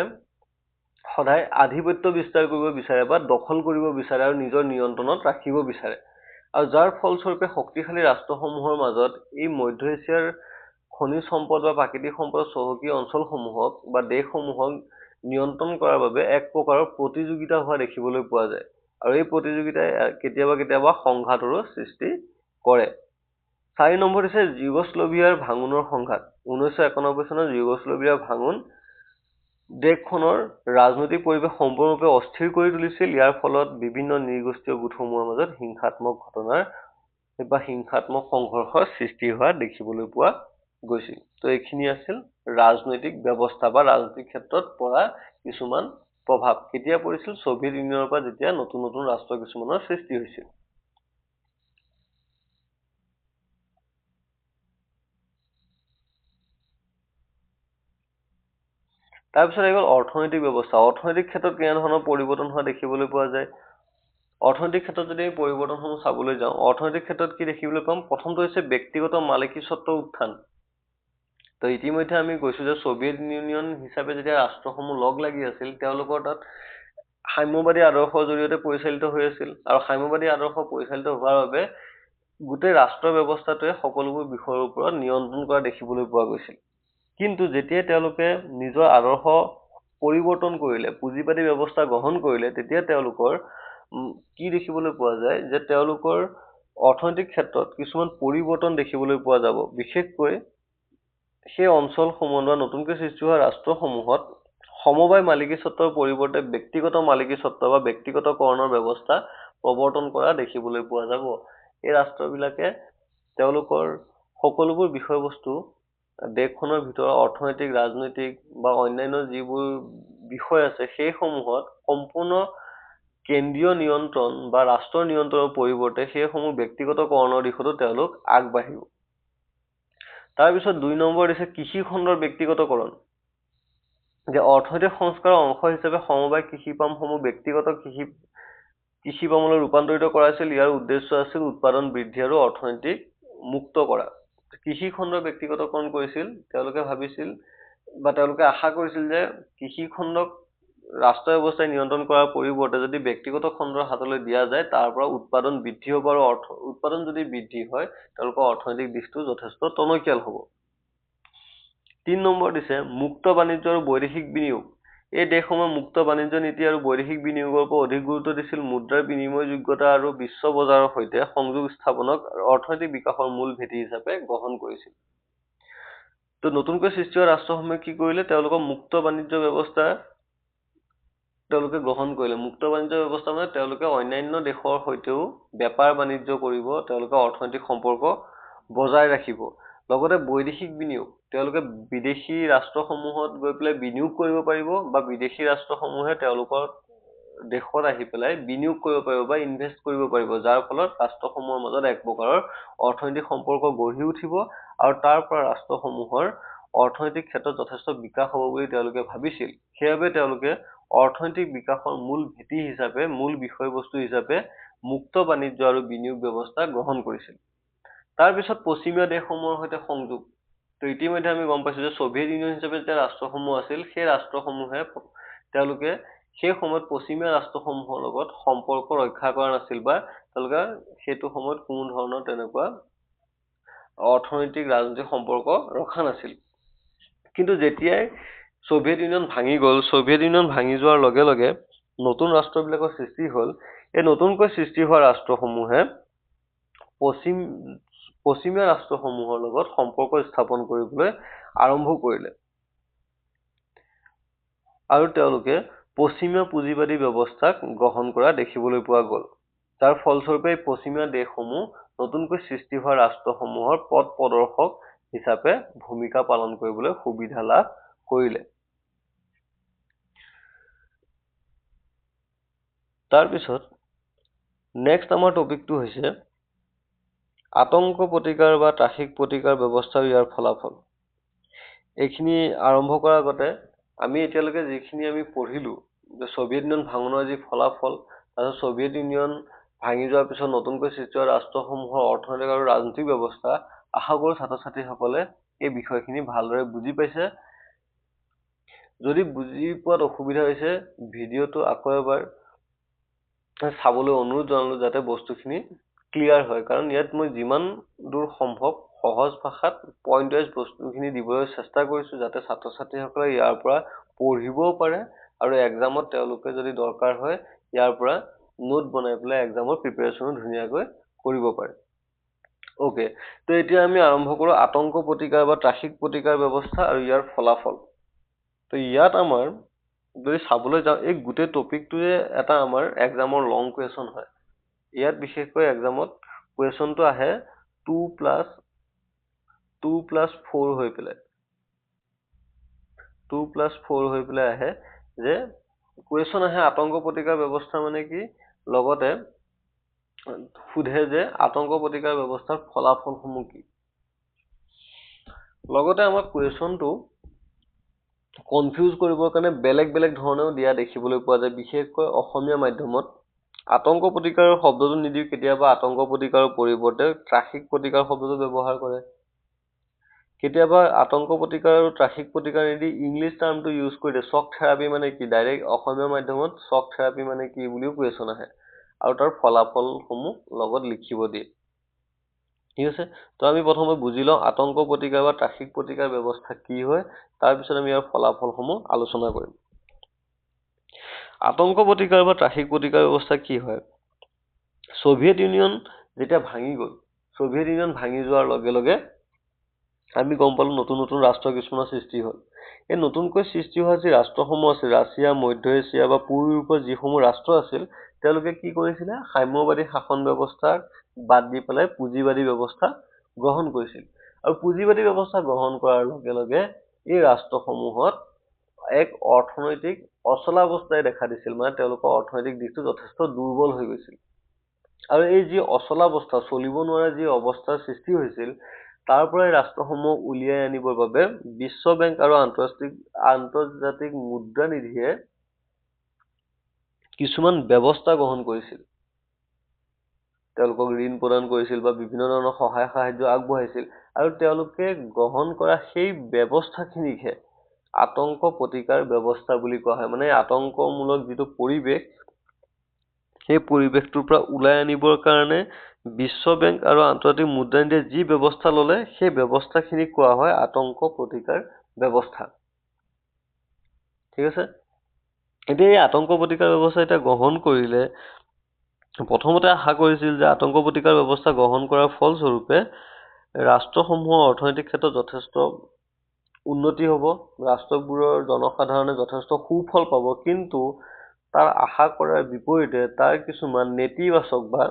সদায় আধিপত্য বিস্তাৰ কৰিব বিচাৰে বা দখল কৰিব বিচাৰে আৰু নিজৰ নিয়ন্ত্ৰণত ৰাখিব বিচাৰে। আৰু যাৰ ফলস্বৰূপে শক্তিশালী ৰাষ্ট্ৰসমূহৰ মাজত এই মধ্য এছিয়াৰ খনিজ সম্পদ বা প্ৰাকৃতিক সম্পদৰ চহকী অঞ্চলসমূহক বা দেশসমূহক নিয়ন্ত্ৰণ কৰাৰ বাবে এক প্ৰকাৰৰ প্ৰতিযোগিতা হোৱা দেখিবলৈ পোৱা যায়। আৰু এই প্ৰতিযোগিতাই কেতিয়াবা কেতিয়াবা সংঘাতৰো সৃষ্টি কৰে। 4 নম্বৰ হৈছে যুগোস্লাভিয়াৰ ভাঙোনৰ সংঘাত। 1991 চনত যুগোস্লাভিয়াৰ ভাঙোন দেশখনৰ ৰাজনৈতিক পৰিৱেশ সম্পূৰ্ণৰূপে অস্থিৰ কৰি তুলিছিল। ইয়াৰ ফলত বিভিন্ন নৃগোষ্ঠীয় গোটসমূহৰ মাজত হিংসাত্মক ঘটনাৰ বা হিংসাত্মক সংঘৰ্ষৰ সৃষ্টি হোৱা দেখিবলৈ পোৱা গৈছিল। তো এইখিনি আছিল ৰাজনৈতিক ব্যৱস্থা বা ৰাজনৈতিক ক্ষেত্ৰত পৰা কিছুমান প্ৰভাৱ। কেতিয়া পৰিছিল? ছভিয়েট ইউনিয়নৰ পৰা যেতিয়া নতুন নতুন ৰাষ্ট্ৰ কিছুমানৰ সৃষ্টি হৈছিল। তাৰপিছত আহি গ'ল অৰ্থনৈতিক ব্যৱস্থা। অৰ্থনৈতিক ক্ষেত্ৰত কেনেধৰণৰ পৰিৱৰ্তন হোৱা দেখিবলৈ পোৱা যায়? অৰ্থনৈতিক ক্ষেত্ৰত যদি এই পৰিৱৰ্তনসমূহ চাবলৈ যাওঁ, অৰ্থনৈতিক ক্ষেত্ৰত কি দেখিবলৈ পাম? প্ৰথমটো হৈছে ব্যক্তিগত মালিকীস্বত্বৰ উত্থান। তো ইতিমধ্যে আমি কৈছো যে ছভিয়েট ইউনিয়ন হিচাপে যেতিয়া ৰাষ্ট্ৰসমূহ লগ লাগি আছিল, তেওঁলোকৰ তাত সাম্যবাদী আদৰ্শৰ জৰিয়তে পৰিচালিত হৈ আছিল। আৰু সাম্যবাদী আদৰ্শ পৰিচালিত হোৱাৰ বাবে গোটেই ৰাষ্ট্ৰ ব্যৱস্থাটোৱে সকলোবোৰ বিষয়ৰ ওপৰত নিয়ন্ত্ৰণ কৰা দেখিবলৈ পোৱা গৈছিল। কিন্তু যেতিয়াই তেওঁলোকে নিজৰ আদৰ্শ পৰিৱৰ্তন কৰিলে, পুঁজিবাদী ব্যৱস্থা গ্ৰহণ কৰিলে, তেতিয়া তেওঁলোকৰ কি দেখিবলৈ পোৱা যায় যে তেওঁলোকৰ অৰ্থনৈতিক ক্ষেত্ৰত কিছুমান পৰিৱৰ্তন দেখিবলৈ পোৱা যাব। বিশেষকৈ সেই অঞ্চলসমূহ বা নতুনকৈ সৃষ্টি হোৱা ৰাষ্ট্ৰসমূহত সমবায় মালিকীস্বত্বৰ পৰিৱৰ্তে ব্যক্তিগত মালিকীস্বত্ব বা ব্যক্তিগতকৰণৰ ব্যৱস্থা প্ৰৱৰ্তন কৰা দেখিবলৈ পোৱা যাব। এই ৰাষ্ট্ৰবিলাকে তেওঁলোকৰ সকলোবোৰ বিষয়বস্তু দেশখনৰ ভিতৰত অৰ্থনৈতিক, ৰাজনৈতিক বা অন্যান্য যিবোৰ বিষয় আছে সেইসমূহত সম্পূৰ্ণ কেন্দ্ৰীয় নিয়ন্ত্ৰণ বা ৰাষ্ট্ৰৰ নিয়ন্ত্ৰণৰ পৰিৱৰ্তে সেইসমূহ ব্যক্তিগতকৰণৰ দিশতো তেওঁলোক আগবাঢ়িব। তাৰপিছত 2 নম্বৰ দিছে কৃষি খণ্ডৰ ব্যক্তিগতকৰণ। যে অৰ্থনৈতিক সংস্কাৰৰ অংশ হিচাপে সমবায় কৃষি পামসমূহ ব্যক্তিগত কৃষি পামলৈ ৰূপান্তৰিত কৰা হৈছিল। ইয়াৰ উদ্দেশ্য আছিল উৎপাদন বৃদ্ধি আৰু অৰ্থনৈতিক মুক্ত কৰা। কৃষি খণ্ডৰ ব্যক্তিগতকৰণ কৰিছিল। তেওঁলোকে ভাবিছিল বা তেওঁলোকে আশা কৰিছিল যে কৃষি খণ্ডক ৰাষ্ট্ৰ ব্যৱস্থাই নিয়ন্ত্ৰণ কৰাৰ পৰিৱৰ্তে যদি ব্যক্তিগত খণ্ডৰ হাতলৈ দিয়া যায়, তাৰ পৰা উৎপাদন বৃদ্ধি হ'ব আৰু উৎপাদন যদি বৃদ্ধি হয়, তেওঁলোকৰ অৰ্থনৈতিক দিশটো যথেষ্ট টনকিয়াল হ'ব। 3 নম্বৰ দিছে মুক্ত বাণিজ্য আৰু বৈদেশিক বিনিয়োগ। এই দেশসমূহে মুক্ত বাণিজ্য নীতি আৰু বৈদেশিক বিনিয়োগৰ ওপৰত অধিক গুৰুত্ব দিছিল। মুদ্ৰাৰ বিনিময়যোগ্যতা আৰু বিশ্ব বজাৰৰ সৈতে সংযোগ স্থাপনক অৰ্থনৈতিক বিকাশৰ মূল ভেটি হিচাপে গ্ৰহণ কৰিছিল। তো নতুনকৈ সৃষ্টি হোৱা ৰাষ্ট্ৰসমূহে কি কৰিলে? তেওঁলোকৰ মুক্ত বাণিজ্য ব্যৱস্থা তেওঁলোকে গ্ৰহণ কৰিলে। মুক্ত বাণিজ্য ব্যৱস্থা মানে তেওঁলোকে অন্যান্য দেশৰ সৈতেও বেপাৰ বাণিজ্য কৰিব, তেওঁলোকে অৰ্থনৈতিক সম্পৰ্ক বজাই ৰাখিব। লগতে বৈদেশিক বিনিয়োগ, তেওঁলোকে বিদেশী ৰাষ্ট্ৰসমূহত গৈ পেলাই বিনিয়োগ কৰিব পাৰিব বা বিদেশী ৰাষ্ট্ৰসমূহে তেওঁলোকৰ দেশত আহি পেলাই বিনিয়োগ কৰিব পাৰিব বা ইনভেষ্ট কৰিব পাৰিব, যাৰ ফলত ৰাষ্ট্ৰসমূহৰ মাজত এক প্ৰকাৰৰ অৰ্থনৈতিক সম্পৰ্ক গঢ়ি উঠিব আৰু তাৰ পৰা ৰাষ্ট্ৰসমূহৰ অৰ্থনৈতিক ক্ষেত্ৰত যথেষ্ট বিকাশ হ'ব বুলি তেওঁলোকে ভাবিছিল। সেইবাবে তেওঁলোকে অৰ্থনৈতিক বিকাশৰ মূল ভেটি হিচাপে, মূল বিষয়বস্তু হিচাপে মুক্ত বাণিজ্য আৰু বিনিয়োগ ব্যৱস্থা গ্ৰহণ কৰিছিল। তাৰপিছত পশ্চিমীয়া দেশসমূহৰ সৈতে সংযোগ। তো ইতিমধ্যে আমি গম পাইছো যে ছভিয়েট ইউনিয়ন হিচাপে যেতিয়া ৰাষ্ট্ৰসমূহ আছিল, সেই ৰাষ্ট্ৰসমূহে তেওঁলোকে সেই সময়ত পশ্চিমীয়া ৰাষ্ট্ৰসমূহৰ লগত সম্পৰ্ক ৰক্ষা কৰা নাছিল বা তেওঁলোকে সেইটো সময়ত কোনো ধৰণৰ তেনেকুৱা অৰ্থনৈতিক ৰাজনৈতিক সম্পৰ্ক ৰখা নাছিল। কিন্তু যেতিয়াই ছভিয়েট ইউনিয়ন ভাঙি গ'ল, ছভিয়েট ইউনিয়ন ভাঙি যোৱাৰ লগে লগে নতুন ৰাষ্ট্ৰবিলাকৰ সৃষ্টি হ'ল। এই নতুনকৈ সৃষ্টি হোৱা ৰাষ্ট্ৰসমূহে পশ্চিমীয়া ৰাষ্ট্ৰসমূহৰ লগত সম্পৰ্ক স্থাপন কৰিবলৈ আৰম্ভ কৰিলে আৰু তেওঁলোকে পশ্চিমীয়া পুঁজিবাদী ব্যৱস্থাক গ্ৰহণ কৰা দেখিবলৈ পোৱা গ'ল। যাৰ ফলস্বৰূপে পশ্চিমীয়া দেশসমূহ নতুনকৈ সৃষ্টি হোৱা ৰাষ্ট্ৰসমূহৰ পথ প্ৰদৰ্শক হিচাপে ভূমিকা পালন কৰিবলৈ সুবিধা লাভ কৰিলে। তাৰপিছত নেক্সট আমাৰ টপিকটো হৈছে আতংক প্ৰতিকাৰ বা ট্ৰাফিক প্ৰতিকাৰ ব্যৱস্থা আৰু ইয়াৰ ফলাফল। এইখিনি আৰম্ভ কৰাৰ আগতে আমি এতিয়ালৈকে যিখিনি আমি পঢ়িলো যে ছভিয়েট ইউনিয়ন ভাঙনৰ যি ফলাফল, তাৰপিছত ছভিয়েট ইউনিয়ন ভাঙি যোৱাৰ পিছত নতুনকৈ সৃষ্টি হোৱা ৰাষ্ট্ৰসমূহৰ অৰ্থনৈতিক আৰু ৰাজনৈতিক ব্যৱস্থা, আশা কৰোঁ ছাত্ৰ ছাত্ৰীসকলে এই বিষয়খিনি ভালদৰে বুজি পাইছে। যদি বুজি পোৱাত অসুবিধা হৈছে ভিডিঅ'টো আকৌ এবাৰ চাবলৈ অনুৰোধ জনালো যাতে বস্তুখিনি ক্লিয়াৰ হয়, কাৰণ ইয়াত মই যিমান দূৰ সম্ভৱ সহজ ভাষাত পইণ্ট ৱাইজ বস্তুখিনি দিবলৈ চেষ্টা কৰিছোঁ যাতে ছাত্ৰ ছাত্ৰীসকলে ইয়াৰ পৰা পঢ়িবও পাৰে আৰু এক্সামত তেওঁলোকে যদি দৰকাৰ হয় ইয়াৰ পৰা নোট বনাই পেলাই এক্সামৰ প্ৰিপেৰেশ্যনো ধুনীয়াকৈ কৰিব পাৰে। অ'কে, তো এতিয়া আমি আৰম্ভ কৰোঁ আতংক প্ৰতিকাৰ বা ট্ৰাফিক প্ৰতিকাৰ ব্যৱস্থা আৰু ইয়াৰ ফলাফল। তো ইয়াত আমাৰ যদি চাবলৈ যাওঁ এই গোটেই টপিকটোৱে এটা আমাৰ এক্সামৰ লং কুৱেশ্যন হয়। ইয়াত বিশেষকৈ এক্সামত কুৱেশ্যনটো আহে 2+4 হৈ পেলাই 2+4 হৈ পেলাই আহে যে কুৱেশ্যন আহে আতংক প্ৰতিকাৰ ব্যৱস্থা মানে কি, লগতে সোধে যে আতংক প্ৰতিকাৰ ব্যৱস্থাৰ ফলাফলসমূহ কি। লগতে আমাৰ কুৱেশ্যনটো কনফিউজ কৰিবৰ কাৰণে বেলেগ বেলেগ ধৰণেও দিয়া দেখিবলৈ পোৱা যায়। বিশেষকৈ অসমীয়া মাধ্যমত আতংক প্ৰতিকাৰৰ শব্দটো নিদি কেতিয়াবা আতংক প্ৰতিকাৰৰ পৰিৱৰ্তে ট্ৰাফিক প্ৰতিকাৰ শব্দটো ব্যৱহাৰ কৰে, কেতিয়াবা আতংক প্ৰতিকাৰ আৰু ট্ৰাফিক প্ৰতিকাৰ নিদি ইংলিছ টাৰ্মটো ইউজ কৰি দিয়ে। শ্বক থেৰাপি মানে কি, ডাইৰেক্ট অসমীয়া মাধ্যমত শ্বক থেৰাপি মানে কি বুলিও কুৱেশ্যন আহে আৰু তাৰ ফলাফলসমূহ লগত লিখিব দিয়ে। ঠিক আছে, তো আমি প্ৰথমে বুজি লওঁ আতংক প্ৰতিকাৰ বা ট্ৰাফিক প্ৰতিকাৰ ব্যৱস্থা কি হয়, তাৰপিছত আমি ইয়াৰ ফলাফলসমূহ আলোচনা কৰিম। আতংক প্ৰতিকাৰ বা ট্ৰাফিক প্ৰতিকাৰ ব্যৱস্থা কি হয়, ছভিয়েট ইউনিয়ন যেতিয়া ভাঙি গ'ল, ছভিয়েট ইউনিয়ন ভাঙি যোৱাৰ লগে লগে আমি গম পালোঁ নতুন নতুন ৰাষ্ট্ৰ কিছুমানৰ সৃষ্টি হ'ল। এই নতুনকৈ সৃষ্টি হোৱা যি ৰাষ্ট্ৰসমূহ আছিল, ৰাছিয়া, মধ্য এছিয়া বা পূব ইউৰোপৰ যিসমূহ ৰাষ্ট্ৰ আছিল, তেওঁলোকে কি কৰিছিলে, সাম্যবাদী শাসন ব্যৱস্থাক বাদ দি পেলাই পুঁজিবাদী ব্যৱস্থা গ্ৰহণ কৰিছিল। আৰু পুঁজিবাদী ব্যৱস্থা গ্ৰহণ কৰাৰ লগে লগে এই ৰাষ্ট্ৰসমূহত এক অৰ্থনৈতিক অচলাৱস্থাই দেখা দিছিল, মানে তেওঁলোকৰ অৰ্থনৈতিক দিশটো যথেষ্ট দুৰ্বল হৈ গৈছিল। আৰু এই যি অচলাৱস্থা, চলিব নোৱাৰা যি অৱস্থাৰ সৃষ্টি হৈছিল, তাৰ পৰাই ৰাষ্ট্ৰসমূহ উলিয়াই আনিবৰ বাবে বিশ্ব বেংক আৰু আন্তৰ্জাতিক মুদ্ৰা নিধিয়ে কিছুমান ব্যৱস্থা গ্ৰহণ কৰিছিল। তেওঁলোকক ঋণ প্ৰদান কৰিছিল বা বিভিন্ন ধৰণৰ সহায় সাহায্য আগবঢ়াইছিল, আৰু তেওঁলোকে গ্ৰহণ কৰা সেই ব্যৱস্থাখিনিকহে আতংক প্ৰতিকাৰ ব্যৱস্থা বুলি কোৱা হয়। মানে আতংকমূলক যিটো পৰিৱেশ, সেই পৰিৱেশটোৰ পৰা ওলাই আনিবৰ কাৰণে বিশ্ব বেংক আৰু আন্তৰ্জাতিক মুদ্ৰা নিধিয়ে যি ব্যৱস্থা ল'লে, সেই ব্যৱস্থাখিনিক কোৱা হয় আতংক প্ৰতিকাৰ ব্যৱস্থা। ঠিক আছে, এতিয়া এই আতংক প্ৰতিকাৰ ব্যৱস্থা এতিয়া গ্ৰহণ কৰিলে, প্ৰথমতে আশা কৰিছিল যে আতংক প্ৰতিকাৰ ব্যৱস্থা গ্ৰহণ কৰাৰ ফলস্বৰূপে ৰাষ্ট্ৰসমূহৰ অৰ্থনৈতিক ক্ষেত্ৰত যথেষ্ট উন্নতি হ'ব, ৰাষ্ট্ৰবোৰৰ জনসাধাৰণে যথেষ্ট সুফল পাব, কিন্তু তাৰ আশা কৰাৰ বিপৰীতে তাৰ কিছুমান নেতিবাচক বা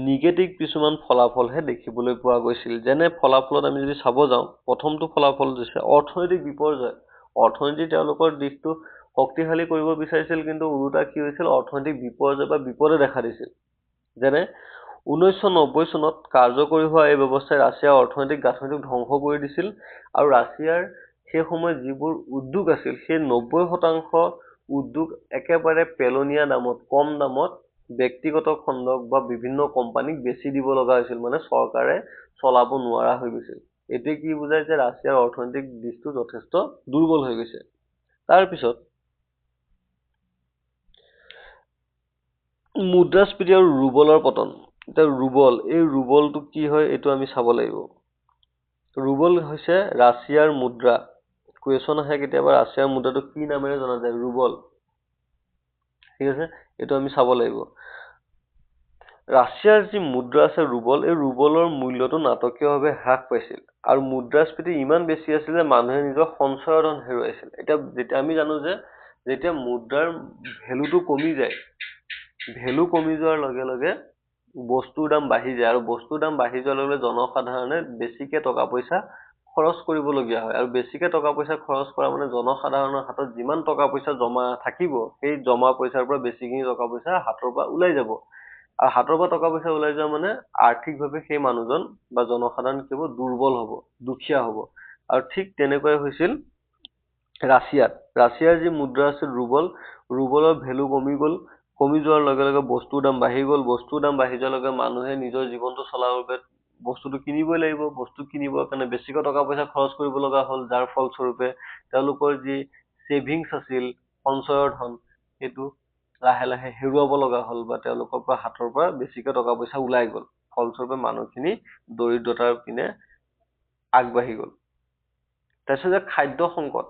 নিগেটিভ কিছুমান ফলাফলহে দেখিবলৈ পোৱা গৈছিল। যেনে ফলাফলত আমি যদি চাব যাওঁ, প্ৰথমটো ফলাফল দিছে অৰ্থনৈতিক বিপৰ্যয়। অৰ্থনীতি তেওঁলোকৰ দিশটো শক্তিশালী কৰিব বিচাৰিছিল, কিন্তু ওলোটা কি হৈছিল, অৰ্থনৈতিক বিপৰ্যয় বা বিপদে দেখা দিছিল। যেনে 1990 চনত কাৰ্যকৰী হোৱা এই ব্যৱস্থাই ৰাছিয়াৰ অৰ্থনৈতিক গাঁথনিটোক ধ্বংস কৰি দিছিল, আৰু ৰাছিয়াৰ সেই সময়ত যিবোৰ উদ্যোগ আছিল, সেই 90% উদ্যোগ একেবাৰে পেলনীয়া দামত, কম দামত ব্যক্তিগত খণ্ডক বা বিভিন্ন কোম্পানীক বেছি দিব লগা হৈছিল, মানে চৰকাৰে চলাব নোৱাৰা হৈ গৈছিল। এতিয়া কি বুজায় যে ৰাছিয়াৰ অৰ্থনৈতিক দিশটো যথেষ্ট দুৰ্বল হৈ গৈছে। তাৰপিছত মুদ্ৰাস্ফীতি আৰু ৰুবলৰ পতন। এতিয়া ৰুবল, এই ৰুবলটো কি হয় এইটো আমি চাব লাগিব। ৰুবল হৈছে ৰাছিয়াৰ মুদ্ৰা। কুৱেশ্যন আহে কেতিয়াবা ৰাছিয়াৰ মুদ্ৰাটো কি নামেৰে জনা যায়, ৰুবল। ঠিক আছে, এইটো আমি চাব লাগিব। ৰাছিয়াৰ যি মুদ্ৰা আছে ৰুবল, এই ৰুবলৰ মূল্যটো নাটকীয়ভাৱে হ্ৰাস পাইছিল, আৰু মুদ্ৰাস্ফীতি ইমান বেছি আছিল যে মানুহে নিজৰ সঞ্চয়ৰ ধন হেৰুৱাইছিল। যেতিয়া আমি জানো যে যেতিয়া মুদ্ৰাৰ ভেলুটো কমি যায়, ভেলু কমি যোৱাৰ লগে লগে বস্তুৰ দাম বাঢ়ি যায়, আৰু বস্তুৰ দাম বাঢ়ি যোৱাৰ লগে লগে জনসাধাৰণে বেছিকে টকা পইচা খৰচ কৰিবলগীয়া হয়। আৰু বেছিকে টকা পইচা খৰচ কৰা মানে জনসাধাৰণৰ হাতত যিমান টকা পইচা জমা থাকিব, সেই জমা পইচাৰ পৰা বেছিখিনি টকা পইচা হাতৰ পৰা ওলাই যাব। আৰু হাতৰ পৰা টকা পইচা ওলাই যোৱা মানে আৰ্থিকভাৱে সেই মানুহজন বা জনসাধাৰণ কি হ'ব, দুৰ্বল হ'ব, দুখীয়া হ'ব। আৰু ঠিক তেনেকুৱাই হৈছিল ৰাছিয়াত। ৰাছিয়াৰ যি মুদ্ৰা আছিল ৰুবল, ৰুবলৰ ভেলু কমি গ'ল। কমি যোৱাৰ লগে লগে বস্তুৰ দাম বাঢ়ি গ'ল। বস্তুৰ দাম বাঢ়ি যোৱাৰ লগে মানুহে নিজৰ জীৱনটো চলাবৰ বাবে বস্তুটো কিনিবই লাগিব। বস্তু কিনিবৰ কাৰণে বেছিকৈ টকা পইচা খৰচ কৰিব লগা হ'ল, যাৰ ফলস্বৰূপে তেওঁলোকৰ যি ছেভিংছ আছিল, সঞ্চয়ৰ ধন, সেইটো লাহে লাহে হেৰুৱাব লগা হ'ল, বা তেওঁলোকৰ পৰা হাতৰ পৰা বেছিকৈ টকা পইচা ওলাই গ'ল। ফলস্বৰূপে মানুহখিনি দৰিদ্ৰতাৰ পিনে আগবাঢ়ি গ'ল। তাৰপিছত যে খাদ্য সংকট,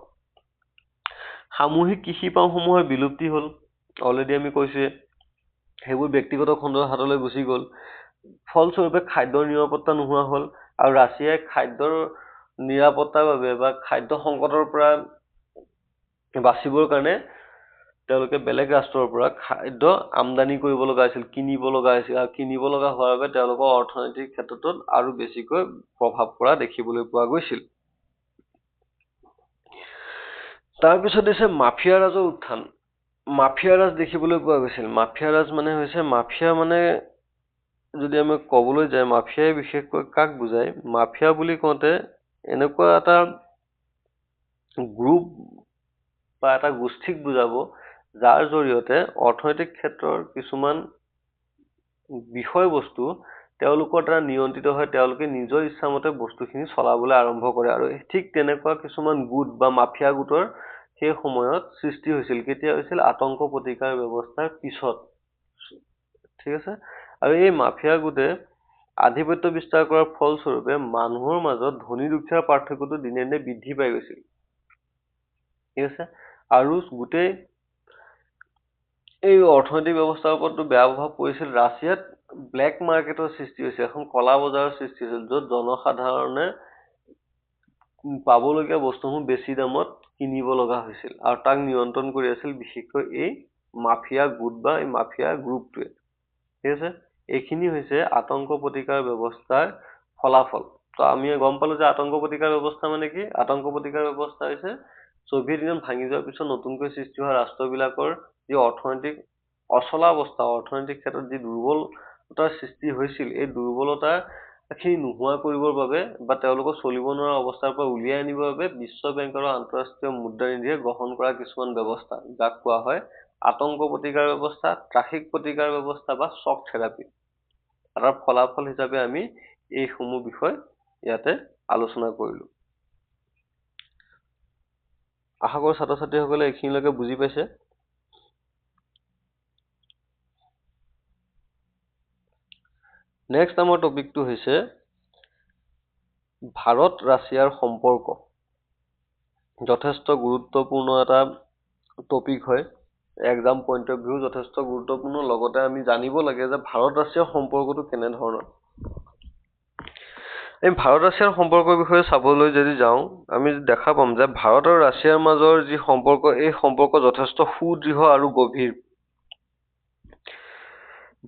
সামূহিক কৃষি পামসমূহৰ বিলুপ্তি হ'ল। অলৰেডি আমি কৈছোৱে, সেইবোৰ ব্যক্তিগত খণ্ডৰ হাতলৈ গুচি গ'ল। ফলস্বৰূপে খাদ্যৰ নিৰাপত্তা নোহোৱা হ'ল। আৰু ৰাছিয়াই খাদ্যৰ নিৰাপত্তাৰ বাবে বা খাদ্য সংকটৰ পৰা বাচিবৰ কাৰণে তেওঁলোকে বেলেগ ৰাষ্ট্ৰৰ পৰা খাদ্য আমদানি কৰিব লগা হৈছিল, কিনিব লগা হৈছিল। আৰু কিনিব লগা হোৱাৰ বাবে তেওঁলোকৰ অৰ্থনৈতিক ক্ষেত্ৰতো আৰু বেছিকৈ প্ৰভাৱ পৰা দেখিবলৈ পোৱা গৈছিল। তাৰপিছত হৈছে মাফিয়া ৰাজৰ উত্থান। মাফিয়া ৰাজ দেখিবলৈ পোৱা গৈছিল। মাফিয়া ৰাজ মানে হৈছে, মাফিয়া মানে যদি আমি ক'বলৈ যাই, মাফিয়াই বিশেষকৈ কাক বুজায়? মাফিয়া বুলি কওঁতে এনেকুৱা এটা গ্ৰুপ বা এটা গোষ্ঠীক বুজাব, যাৰ জৰিয়তে অৰ্থনৈতিক ক্ষেত্ৰৰ কিছুমান বিষয়বস্তু তেওঁলোকৰ দ্বাৰা নিয়ন্ত্ৰিত হয়। তেওঁলোকে নিজৰ ইচ্ছামতে বস্তুখিনি চলাবলৈ আৰম্ভ কৰে। আৰু ঠিক তেনেকুৱা কিছুমান গোট বা মাফিয়া গোটৰ সেই সময়ত সৃষ্টি হৈছিল। কেতিয়া হৈছিল? আতংক প্ৰতিকাৰ ব্যৱস্থাৰ পিছত। ঠিক আছে। আৰু এই মাফিয়া গোটে আধিপত্য বিস্তাৰ কৰাৰ ফলস্বৰূপে মানুহৰ মাজত ধনী দুখীয়াৰ পাৰ্থক্যটো দিনে দিনে বৃদ্ধি পাই গৈছিল। ঠিক আছে। আৰু গোটেই এই অৰ্থনৈতিক ব্যৱস্থাৰ ওপৰতো বেয়া প্ৰভাৱ পৰিছিল। ৰাছিয়াত ব্লেক মাৰ্কেটৰ সৃষ্টি হৈছে, এখন কলা বজাৰৰ সৃষ্টি হৈছিল, য'ত জনসাধাৰণে পাবলগীয়া বস্তুসমূহ বেছি দামত কিনিব লগা হৈছিল। আৰু তাক নিয়ন্ত্ৰণ কৰি আছিল বিশেষকৈ এই মাফিয়া গোট বা এই মাফিয়া গ্ৰুপটোৱে। ঠিক আছে। এইখিনি হৈছে আতংক প্ৰতিকাৰ ব্যৱস্থাৰ ফলাফল। তো আমি গম পালো যে আতংক প্ৰতিকাৰ ব্যৱস্থা মানে কি? আতংক প্ৰতিকাৰ ব্যৱস্থা হৈছে ছ'ভিয়েট ইউনিয়ন ভাঙি যোৱাৰ পিছত নতুনকৈ সৃষ্টি হোৱা ৰাষ্ট্ৰবিলাকৰ যি অৰ্থনৈতিক অচলাৱস্থা, অৰ্থনৈতিক ক্ষেত্ৰত যি দুৰ্বলতাৰ সৃষ্টি হৈছিল, এই দুৰ্বলতাখিনি নোহোৱা কৰিবৰ বাবে বা তেওঁলোকক চলিব নোৱাৰা অৱস্থাৰ পৰা উলিয়াই আনিবৰ বাবে বিশ্ব বেংক আৰু আন্তঃৰাষ্ট্ৰীয় মুদ্ৰা নিধিয়ে গ্ৰহণ কৰা কিছুমান ব্যৱস্থা, যাক কোৱা হয় আতংক প্ৰতিকাৰ ব্যৱস্থা, ট্ৰাফিক প্ৰতিকাৰ ব্যৱস্থা বা শ্বক থেৰাপি। তাৰ ফলাফল হিচাপে আমি এইসমূহ বিষয় ইয়াতে আলোচনা কৰিলো। আশা কৰোঁ ছাত্ৰ ছাত্ৰীসকলে এইখিনিলৈকে বুজি পাইছে। নেক্সট আমাৰ টপিকটো হৈছে ভাৰত ৰাছিয়াৰ সম্পৰ্ক। যথেষ্ট গুৰুত্বপূৰ্ণ এটা টপিক হয়। এক্সাম পইণ্ট অফ ভিউ যথেষ্ট গুৰুত্বপূৰ্ণ। লগতে আমি জানিব লাগে যে ভাৰত ৰাছিয়াৰ সম্পৰ্কটো কেনেধৰণৰ। এই ভাৰত ৰাছিয়াৰ সম্পৰ্কৰ বিষয়ে চাবলৈ যদি যাওঁ, আমি দেখা পাম যে ভাৰত আৰু ৰাছিয়াৰ মাজৰ যি সম্পৰ্ক, এই সম্পৰ্ক যথেষ্ট সুদৃঢ় আৰু গভীৰ।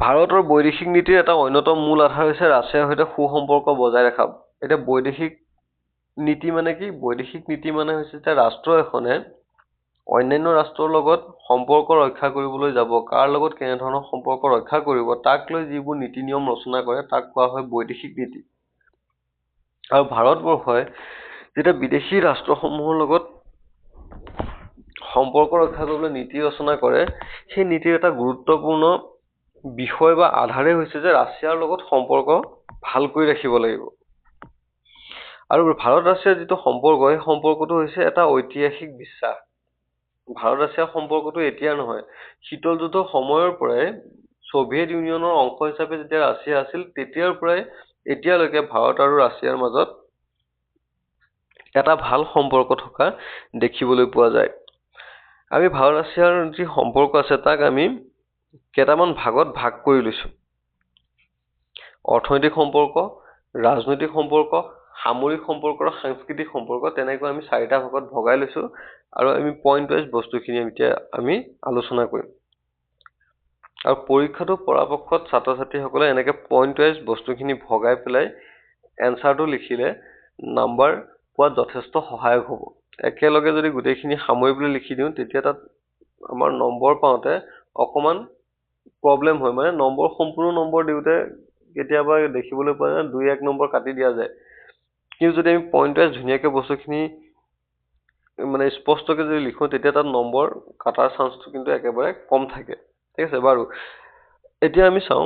ভাৰতৰ বৈদেশিক নীতিৰ এটা অন্যতম মূল আধাৰ হৈছে ৰাছিয়াৰ সৈতে সুসম্পৰ্ক বজাই ৰখা। এতিয়া বৈদেশিক নীতি মানে কি? বৈদেশিক নীতি মানে হৈছে যে ৰাষ্ট্ৰ এখনে অন্যান্য ৰাষ্ট্ৰৰ লগত সম্পৰ্ক ৰক্ষা কৰিবলৈ যাব, কাৰ লগত কেনেধৰণৰ সম্পৰ্ক ৰক্ষা কৰিব, তাক লৈ যিবোৰ নীতি নিয়ম ৰচনা কৰে, তাক কোৱা হয় বৈদেশিক নীতি। আৰু ভাৰতবৰ্ষই যেতিয়া বিদেশী ৰাষ্ট্ৰসমূহৰ লগত সম্পৰ্ক ৰক্ষা কৰিবলৈ নীতি ৰচনা কৰে, সেই নীতিৰ এটা গুৰুত্বপূৰ্ণ বিষয় বা আধাৰে হৈছে যে ৰাছিয়াৰ লগত সম্পৰ্ক ভাল কৰি ৰাখিব লাগিব। আৰু ভাৰত ৰাছিয়াৰ যিটো সম্পৰ্ক, সেই সম্পৰ্কটো হৈছে এটা ঐতিহাসিক বিশ্বাস। ভাৰত ৰাছিয়াৰ সম্পৰ্কটো এতিয়া নহয়, শীতল যুদ্ধৰ সময়ৰ পৰাই, ছ'ভিয়েট ইউনিয়নৰ অংশ হিচাপে যেতিয়া ৰাছিয়া আছিল, তেতিয়াৰ পৰাই এতিয়ালৈকে ভাৰত আৰু ৰাছিয়াৰ মাজত এটা ভাল সম্পৰ্ক থকা দেখিবলৈ পোৱা যায়। আমি ভাৰত ৰাছিয়াৰ যি সম্পৰ্ক আছে, তাক আমি কেইটামান ভাগত ভাগ কৰি লৈছোঁ। অৰ্থনৈতিক সম্পৰ্ক, ৰাজনৈতিক সম্পৰ্ক, সামৰিক সম্পৰ্ক আৰু সাংস্কৃতিক সম্পৰ্ক, তেনেকৈ আমি 4টা ভাগত ভগাই লৈছোঁ। আৰু আমি পইণ্ট ৱাইজ বস্তুখিনি এতিয়া আমি আলোচনা কৰিম। আৰু পৰীক্ষাটো পৰাপক্ষত ছাত্ৰ ছাত্ৰীসকলে এনেকে পইণ্ট ৱাইজ বস্তুখিনি ভগাই পেলাই এনচাৰটো লিখিলে নাম্বাৰ পোৱাত যথেষ্ট সহায়ক হ'ব। একেলগে যদি গোটেইখিনি সামৰি পেলাই লিখি দিওঁ তেতিয়া তাত আমাৰ নম্বৰ পাওঁতে অকণমান প্ৰব্লেম হয়। মানে সম্পূৰ্ণ নম্বৰ দিওঁতে কেতিয়াবা দেখিবলৈ পোৱা যায় 2-1 নম্বৰ কাটি দিয়া যায়। কিন্তু যদি আমি পইণ্ট ৱাইজ ধুনীয়াকৈ বস্তুখিনি মানে স্পষ্টকৈ যদি লিখোঁ তেতিয়া তাত নম্বৰ কাটাৰ চান্সটো কিন্তু একেবাৰে কম থাকে। ঠিক আছে বাৰু, এতিয়া আমি চাওঁ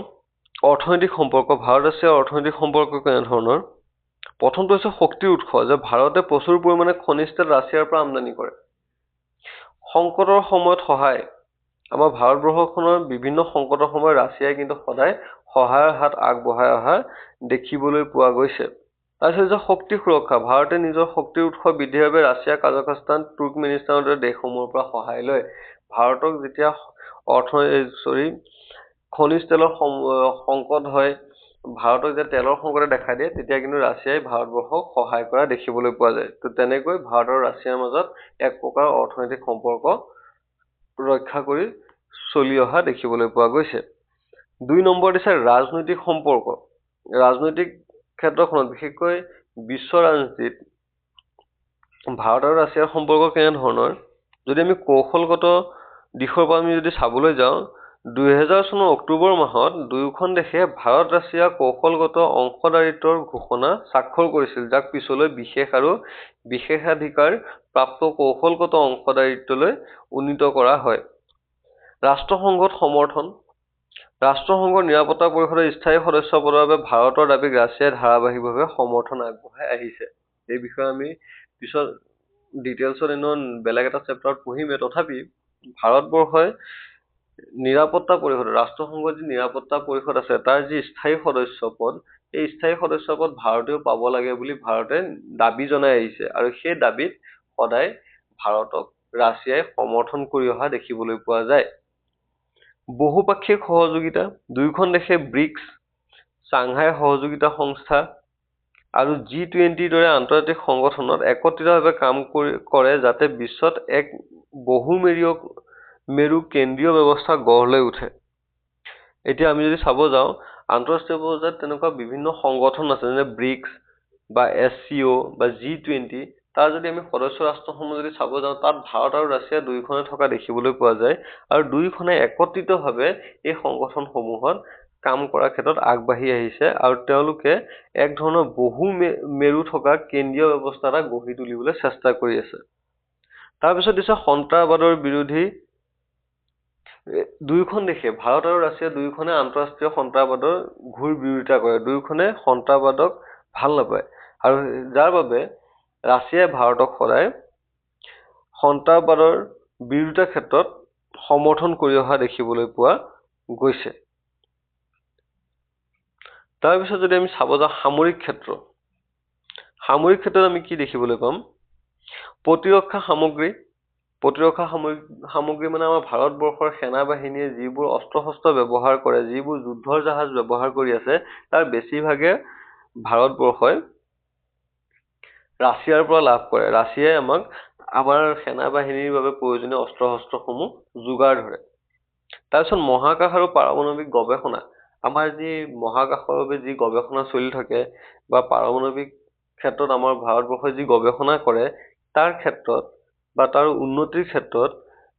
অৰ্থনৈতিক সম্পৰ্ক। ভাৰত ৰাছিয়াৰ অৰ্থনৈতিক সম্পৰ্ক কেনেধৰণৰ? প্ৰথমটো হৈছে শক্তিৰ উৎস, যে ভাৰতে প্ৰচুৰ পৰিমাণে খনিজ তেল ৰাছিয়াৰ পৰা আমদানি কৰে। সংকটৰ সময়ত সহায়। আমাৰ ভাৰতবৰ্ষখনৰ বিভিন্ন সংকটৰ সময়ত ৰাছিয়াই কিন্তু সদায় সহায়ৰ হাত আগবঢ়াই অহা দেখিবলৈ পোৱা গৈছে। তাৰপিছত হৈছে শক্তি সুৰক্ষা। ভাৰতে নিজৰ শক্তিৰ উৎস বৃদ্ধিৰ বাবে ৰাছিয়া, কাজাখস্তান, তুৰ্কমেনিস্তানৰ দৰে দেশসমূহৰ পৰা সহায় লয়। ভাৰতক যেতিয়া খনিজ তেলৰ সংকট হয়, ভাৰতক যেতিয়া তেলৰ সংকটে দেখা দিয়ে, তেতিয়া কিন্তু ৰাছিয়াই ভাৰতবৰ্ষক সহায় কৰা দেখিবলৈ পোৱা যায়। তো তেনেকৈ ভাৰত আৰু ৰাছিয়াৰ মাজত এক প্ৰকাৰ অৰ্থনৈতিক সম্পৰ্ক ৰক্ষা কৰি চলি অহা দেখিবলৈ পোৱা গৈছে। 2 নম্বৰ দিছে ৰাজনৈতিক সম্পৰ্ক। ৰাজনৈতিক ক্ষেত্ৰখনত বিশেষকৈ বিশ্ব ৰাজনীতিত ভাৰত আৰু ৰাছিয়াৰ সম্পৰ্ক কেনেধৰণৰ? যদি আমি কৌশলগত দিশৰ পৰা আমি যদি চাবলৈ যাওঁ, 2000 চনৰ অক্টোবৰ মাহত দুয়োখন দেশে ভাৰত ৰাছিয়া কৌশলগত অংশদাৰিত্বৰ ঘোষণা স্বাক্ষৰ কৰিছিল, যাক পিছলৈ বিশেষ আৰু বিশেষাধিকাৰ প্ৰাপ্ত কৌশলগত অংশদাৰিত্বলৈ উন্নীত কৰা হয়। ৰাষ্ট্ৰসংঘত সমৰ্থন। ৰাষ্ট্ৰসংঘৰ নিৰাপত্তা পৰিষদৰ স্থায়ী সদস্য পদৰ বাবে ভাৰতৰ দাবীক ৰাছিয়াই ধাৰাবাহিকভাৱে সমৰ্থন আগবঢ়াই আহিছে। এই বিষয়ে আমি পিছত ডিটেইলছত বেলেগ এটা চেপ্টাৰত পঢ়িমেই। তথাপি ভাৰতবৰ্ষই নিৰাপত্তা পৰিষদ, ৰাষ্ট্ৰসংঘৰ যি নিৰাপত্তা পৰিষদ আছে তাৰ যি স্থায়ী সদস্য পদ, এই স্থায়ী সদস্য পদ ভাৰতেও পাব লাগে বুলি ভাৰতে দাবী জনাই আহিছে। আৰু সেই দাবীত সদায় ভাৰতক ৰাছিয়াই সমৰ্থন কৰি অহা দেখিবলৈ পোৱা যায়। বহুপাক্ষিক সহযোগিতা। দুয়োখন দেশে ব্ৰিক্স, চাংহাই সহযোগিতা সংস্থা আৰু G20ৰ দৰে আন্তৰ্জাতিক সংগঠনত একত্ৰিতভাৱে কাম কৰে, যাতে বিশ্বত এক বহুমেৰু কেন্দ্ৰীয় ব্যৱস্থা গঢ় লৈ উঠে। এতিয়া আমি যদি চাব যাওঁ, আন্তঃৰাষ্ট্ৰীয় পৰ্যায়ত তেনেকুৱা বিভিন্ন সংগঠন আছে, যেনে ব্ৰিক্স বা SCO বা G20। তাৰ যদি আমি সদস্য ৰাষ্ট্ৰসমূহ যদি চাব যাওঁ, তাত ভাৰত আৰু ৰাছিয়া দুয়োখনে থকা দেখিবলৈ পোৱা যায়। আৰু দুয়োখনে একত্ৰিতভাৱে এই সংগঠনসমূহত কাম কৰাৰ ক্ষেত্ৰত আগবাঢ়ি আহিছে, আৰু তেওঁলোকে এক ধৰণৰ বহুমেৰু থকা কেন্দ্ৰীয় ব্যৱস্থা এটা গঢ়ি তুলিবলৈ চেষ্টা কৰি আছে। তাৰপিছত দিছে সন্ত্ৰাসবাদৰ বিৰোধী। দুয়োখন দেশে, ভাৰত আৰু ৰাছিয়া দুয়োখনে আন্তঃৰাষ্ট্ৰীয় সন্ত্ৰাসবাদৰ ঘোৰ বিৰোধিতা কৰে। দুয়োখনে সন্ত্ৰাসবাদক ভাল নাপায়, আৰু যাৰ বাবে ৰাছিয়াই ভাৰতক সদায় সন্ত্ৰাসবাদৰ বিৰোধিতাৰ ক্ষেত্ৰত সমৰ্থন কৰি অহা দেখিবলৈ পোৱা গৈছে। তাৰপিছত যদি আমি চাব যাওঁ সামৰিক ক্ষেত্ৰত আমি কি দেখিবলৈ পাম? প্ৰতিৰক্ষা সামগ্ৰী মানে আমাৰ ভাৰতবৰ্ষৰ সেনা বাহিনীয়ে যিবোৰ অস্ত্ৰ শস্ত্ৰ ব্যৱহাৰ কৰে, যিবোৰ যুদ্ধৰ জাহাজ ব্যৱহাৰ কৰি আছে, তাৰ বেছিভাগে ভাৰতবৰ্ষই ৰাছিয়াৰ পৰা লাভ কৰে। ৰাছিয়াই আমাৰ সেনা বাহিনীৰ বাবে প্ৰয়োজনীয় অস্ত্ৰ শস্ত্ৰসমূহ যোগাৰ ধৰে। তাৰপিছত মহাকাশ আৰু পাৰমাণৱিক গৱেষণা। আমাৰ যি মহাকাশৰ বাবে যি গৱেষণা চলি থাকে, বা পাৰমাণৱিক ক্ষেত্ৰত আমাৰ ভাৰতবৰ্ষই যি গৱেষণা কৰে, তাৰ ক্ষেত্ৰত বা তাৰ উন্নতিৰ ক্ষেত্ৰত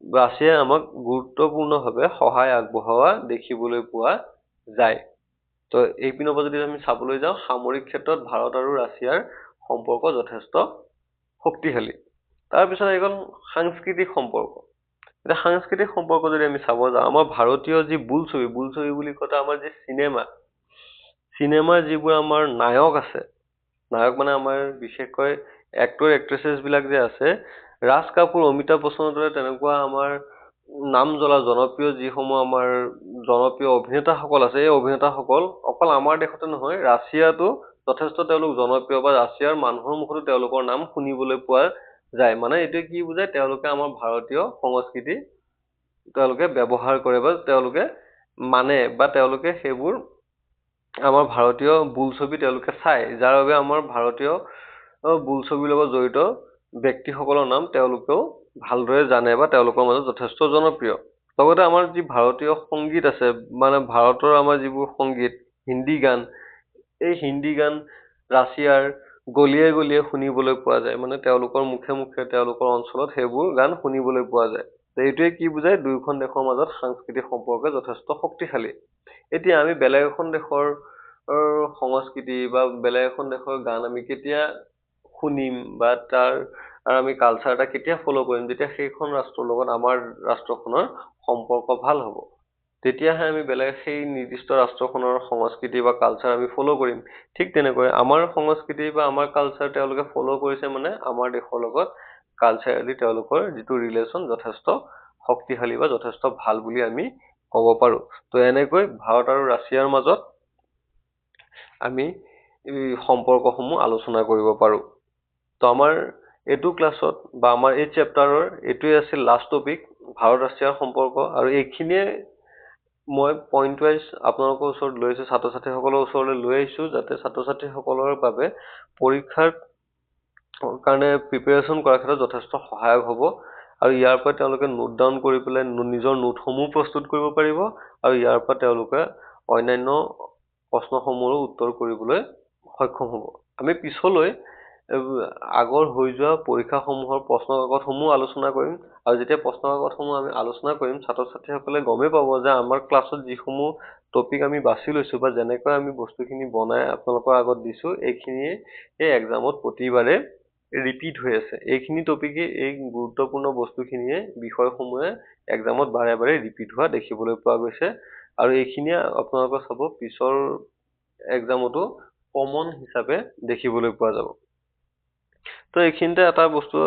ৰাছিয়াই আমাক গুৰুত্বপূৰ্ণভাৱে সহায় আগবঢ়োৱা দেখিবলৈ পোৱা যায়। তো এই পিনৰ পৰা যদি আমি চাবলৈ যাওঁ, সামৰিক ক্ষেত্ৰত ভাৰত আৰু ৰাছিয়াৰ সম্পৰ্ক যথেষ্ট শক্তিশালী। তাৰপিছত আহি গ'ল সাংস্কৃতিক সম্পৰ্ক। এতিয়া সাংস্কৃতিক সম্পৰ্ক যদি আমি চাব যাওঁ, আমাৰ ভাৰতীয় যি বোলছবি বুলি কওঁতে আমাৰ যি চিনেমাৰ যিবোৰ আমাৰ নায়ক আছে, নায়ক মানে আমাৰ বিশেষকৈ এক্টৰ এক্ট্ৰেছেছ বিলাক যে আছে, ৰাজ কাপুৰ, অমিতাভ বচ্চনৰ দৰে তেনেকুৱা আমাৰ নাম জ্বলা জনপ্ৰিয় যিসমূহ আমাৰ জনপ্ৰিয় অভিনেতাসকল আছে, এই অভিনেতাসকল অকল আমাৰ দেশতে নহয়, ৰাছিয়াতো যথেষ্ট তেওঁলোক জনপ্ৰিয়, বা ৰাছিয়াৰ মানুহৰ মুখতো তেওঁলোকৰ নাম শুনিবলৈ পোৱা যায়। মানে এইটোৱে কি বুজায়? তেওঁলোকে আমাৰ ভাৰতীয় সংস্কৃতি তেওঁলোকে ব্যৱহাৰ কৰে, বা তেওঁলোকে মানে, বা তেওঁলোকে সেইবোৰ আমাৰ ভাৰতীয় বোলছবি তেওঁলোকে চায়, যাৰ বাবে আমাৰ ভাৰতীয় বোলছবিৰ লগত জড়িত ব্যক্তিসকলৰ নাম তেওঁলোকেও ভালদৰে জানে, বা তেওঁলোকৰ মাজত যথেষ্ট জনপ্ৰিয়। তো লগতে আমাৰ যি ভাৰতীয় সংগীত আছে, মানে ভাৰতৰ আমাৰ যিবোৰ সংগীত, হিন্দী গান, এই হিন্দী গান ৰাছিয়াৰ গলিয়ে গলিয়ে শুনিবলৈ পোৱা যায়। মানে তেওঁলোকৰ মুখে মুখে তেওঁলোকৰ অঞ্চলত সেইবোৰ গান শুনিবলৈ পোৱা যায়। এইটোৱে কি বুজায়, দুয়োখন দেশৰ মাজত সাংস্কৃতিক সম্পৰ্ক যথেষ্ট শক্তিশালী। এতিয়া আমি বেলেগ এখন দেশৰ সংস্কৃতি বা বেলেগ এখন দেশৰ গান আমি কেতিয়া শুনিম বা তাৰ আমি কালচাৰ এটা কেতিয়া ফ'ল' কৰিম, যেতিয়া সেইখন ৰাষ্ট্ৰৰ লগত আমাৰ ৰাষ্ট্ৰখনৰ সম্পৰ্ক ভাল হ'ব, তেতিয়াহে আমি বেলেগ সেই নিৰ্দিষ্ট ৰাষ্ট্ৰখনৰ সংস্কৃতি বা কালচাৰ আমি ফ'ল' কৰিম। ঠিক তেনেকৈ আমাৰ সংস্কৃতি বা আমাৰ কালচাৰ তেওঁলোকে ফ'ল' কৰিছে, মানে আমাৰ দেশৰ লগত কালচাৰেলি তেওঁলোকৰ যিটো ৰিলেশ্যন যথেষ্ট শক্তিশালী বা যথেষ্ট ভাল বুলি আমি ক'ব পাৰোঁ। তো এনেকৈ ভাৰত আৰু ৰাছিয়াৰ মাজত আমি এই সম্পৰ্কসমূহ আলোচনা কৰিব পাৰোঁ। তো আমাৰ এইটো ক্লাছত বা আমাৰ এই চেপ্টাৰৰ এইটোৱে আছিল লাষ্ট টপিক, ভাৰত ৰাছিয়াৰ সম্পৰ্ক। আৰু এইখিনিয়ে মই পইণ্ট ৱাইজ আপোনালোকৰ ওচৰত লৈ আহিছোঁ, ছাত্ৰ ছাত্ৰীসকলৰ ওচৰলৈ লৈ আহিছোঁ, যাতে ছাত্ৰ ছাত্ৰীসকলৰ বাবে পৰীক্ষাৰ কাৰণে প্ৰিপেৰেশ্যন কৰাৰ ক্ষেত্ৰত যথেষ্ট সহায়ক হ'ব। আৰু ইয়াৰ পৰা তেওঁলোকে নোট ডাউন কৰি পেলাই নিজৰ নোটসমূহ প্ৰস্তুত কৰিব পাৰিব, আৰু ইয়াৰ পৰা তেওঁলোকে অন্যান্য প্ৰশ্নসমূহৰো উত্তৰ কৰিবলৈ সক্ষম হ'ব। আমি পিছলৈ আগৰ হৈ যোৱা পৰীক্ষাসমূহৰ প্ৰশ্ন কাকতসমূহ আলোচনা কৰিম। আৰু যেতিয়া প্ৰশ্ন কাকতসমূহ আমি আলোচনা কৰিম, ছাত্ৰ ছাত্ৰীসকলে গমেই পাব যে আমাৰ ক্লাছত যিসমূহ টপিক আমি বাছি লৈছোঁ বা যেনেকৈ আমি বস্তুখিনি বনাই আপোনালোকৰ আগত দিছোঁ, এইখিনিয়ে এই এক্সামত প্ৰতিবাৰে ৰিপিট হৈ আছে। এইখিনি টপিকেই, এই গুৰুত্বপূৰ্ণ বস্তুখিনিয়ে, বিষয়সমূহে এক্সামত বাৰে বাৰে ৰিপিট হোৱা দেখিবলৈ পোৱা গৈছে। আৰু এইখিনিয়ে আপোনালোকে চাব পিছৰ এক্সামতো কমন হিচাপে দেখিবলৈ পোৱা যাব। তো এইখিনিতে এটা বস্তু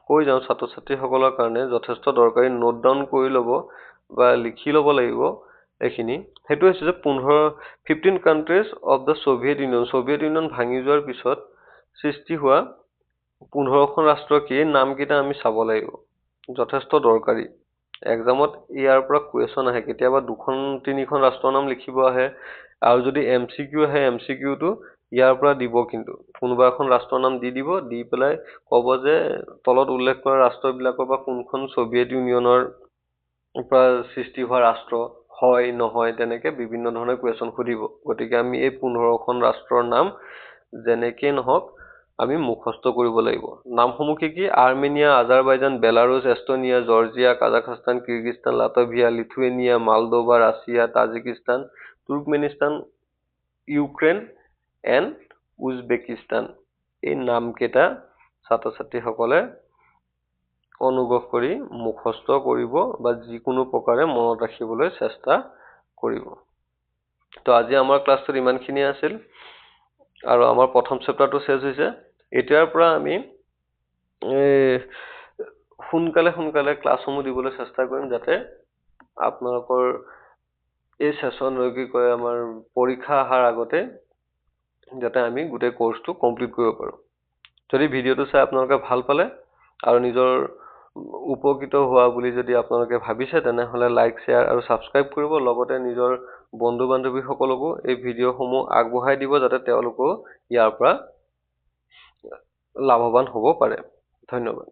কৈ যাওঁ, ছাত্ৰ ছাত্ৰীসকলৰ কাৰণে যথেষ্ট দৰকাৰী, নোট ডাউন কৰি ল'ব বা লিখি ল'ব লাগিব এইখিনি। সেইটো হৈছে যে 15 countries of the Soviet union. Soviet union ভাঙি যোৱাৰ পিছত সৃষ্টি হোৱা 15খন ৰাষ্ট্ৰ কি, নামকেইটা আমি চাব লাগিব, যথেষ্ট দৰকাৰী। এক্সামত ইয়াৰ পৰা কুৱেশ্যন আহে, কেতিয়াবা 2-3খন ৰাষ্ট্ৰৰ নাম লিখিব আহে, আৰু যদি MCQ আহে, MCQটো ইয়াৰ পৰা দিব, কিন্তু কোনোবা এখন ৰাষ্ট্ৰৰ নাম দি দিব, দি পেলাই ক'ব যে তলত উল্লেখ কৰা ৰাষ্ট্ৰবিলাকৰ বা কোনখন ছ'ভিয়েট ইউনিয়নৰ পৰা সৃষ্টি হোৱা ৰাষ্ট্ৰ হয় নহয়, তেনেকৈ বিভিন্ন ধৰণৰ কুৱেশ্যন সুধিব। গতিকে আমি এই 15খন ৰাষ্ট্ৰৰ নাম যেনেকেই নহওক আমি মুখস্থ কৰিব লাগিব। নামসমূহ কি কি? Armenia, Azerbaijan, Belarus, Estonia, Georgia, Kazakhstan, Kyrgyzstan, Latvia, Lithuania, Moldova, Russia, Tajikistan, Turkmenistan, Ukraine and Uzbekistan. এই নামকেইটা ছাত্ৰ ছাত্ৰীসকলে অনুগ্ৰহ কৰি মুখস্থ কৰিব বা যিকোনো প্ৰকাৰে মনত ৰাখিবলৈ চেষ্টা কৰিব। তো আজি আমাৰ ক্লাছটোত ইমানখিনিয়ে আছিল, আৰু আমাৰ প্ৰথম চেপ্টাৰটো শেষ হৈছে। এতিয়াৰ পৰা আমি সোনকালে ক্লাছসমূহ দিবলৈ চেষ্টা কৰিম, যাতে আপোনালোকৰ এই চেচন কি কয় আমাৰ পৰীক্ষা অহাৰ আগতে যাতে আমি গোটেই কোৰ্চটো কমপ্লিট কৰিব পাৰোঁ। যদি ভিডিঅ'টো চাই আপোনালোকে ভাল পালে আৰু নিজৰ উপকৃত হোৱা বুলি যদি আপোনালোকে ভাবিছে, তেনেহ'লে লাইক, শ্বেয়াৰ আৰু ছাবস্ক্ৰাইব কৰিব। লগতে নিজৰ বন্ধু বান্ধৱীসকলকো এই ভিডিঅ'সমূহ আগবঢ়াই দিব, যাতে তেওঁলোকেও ইয়াৰ পৰা লাভৱান হ'ব পাৰে। ধন্যবাদ।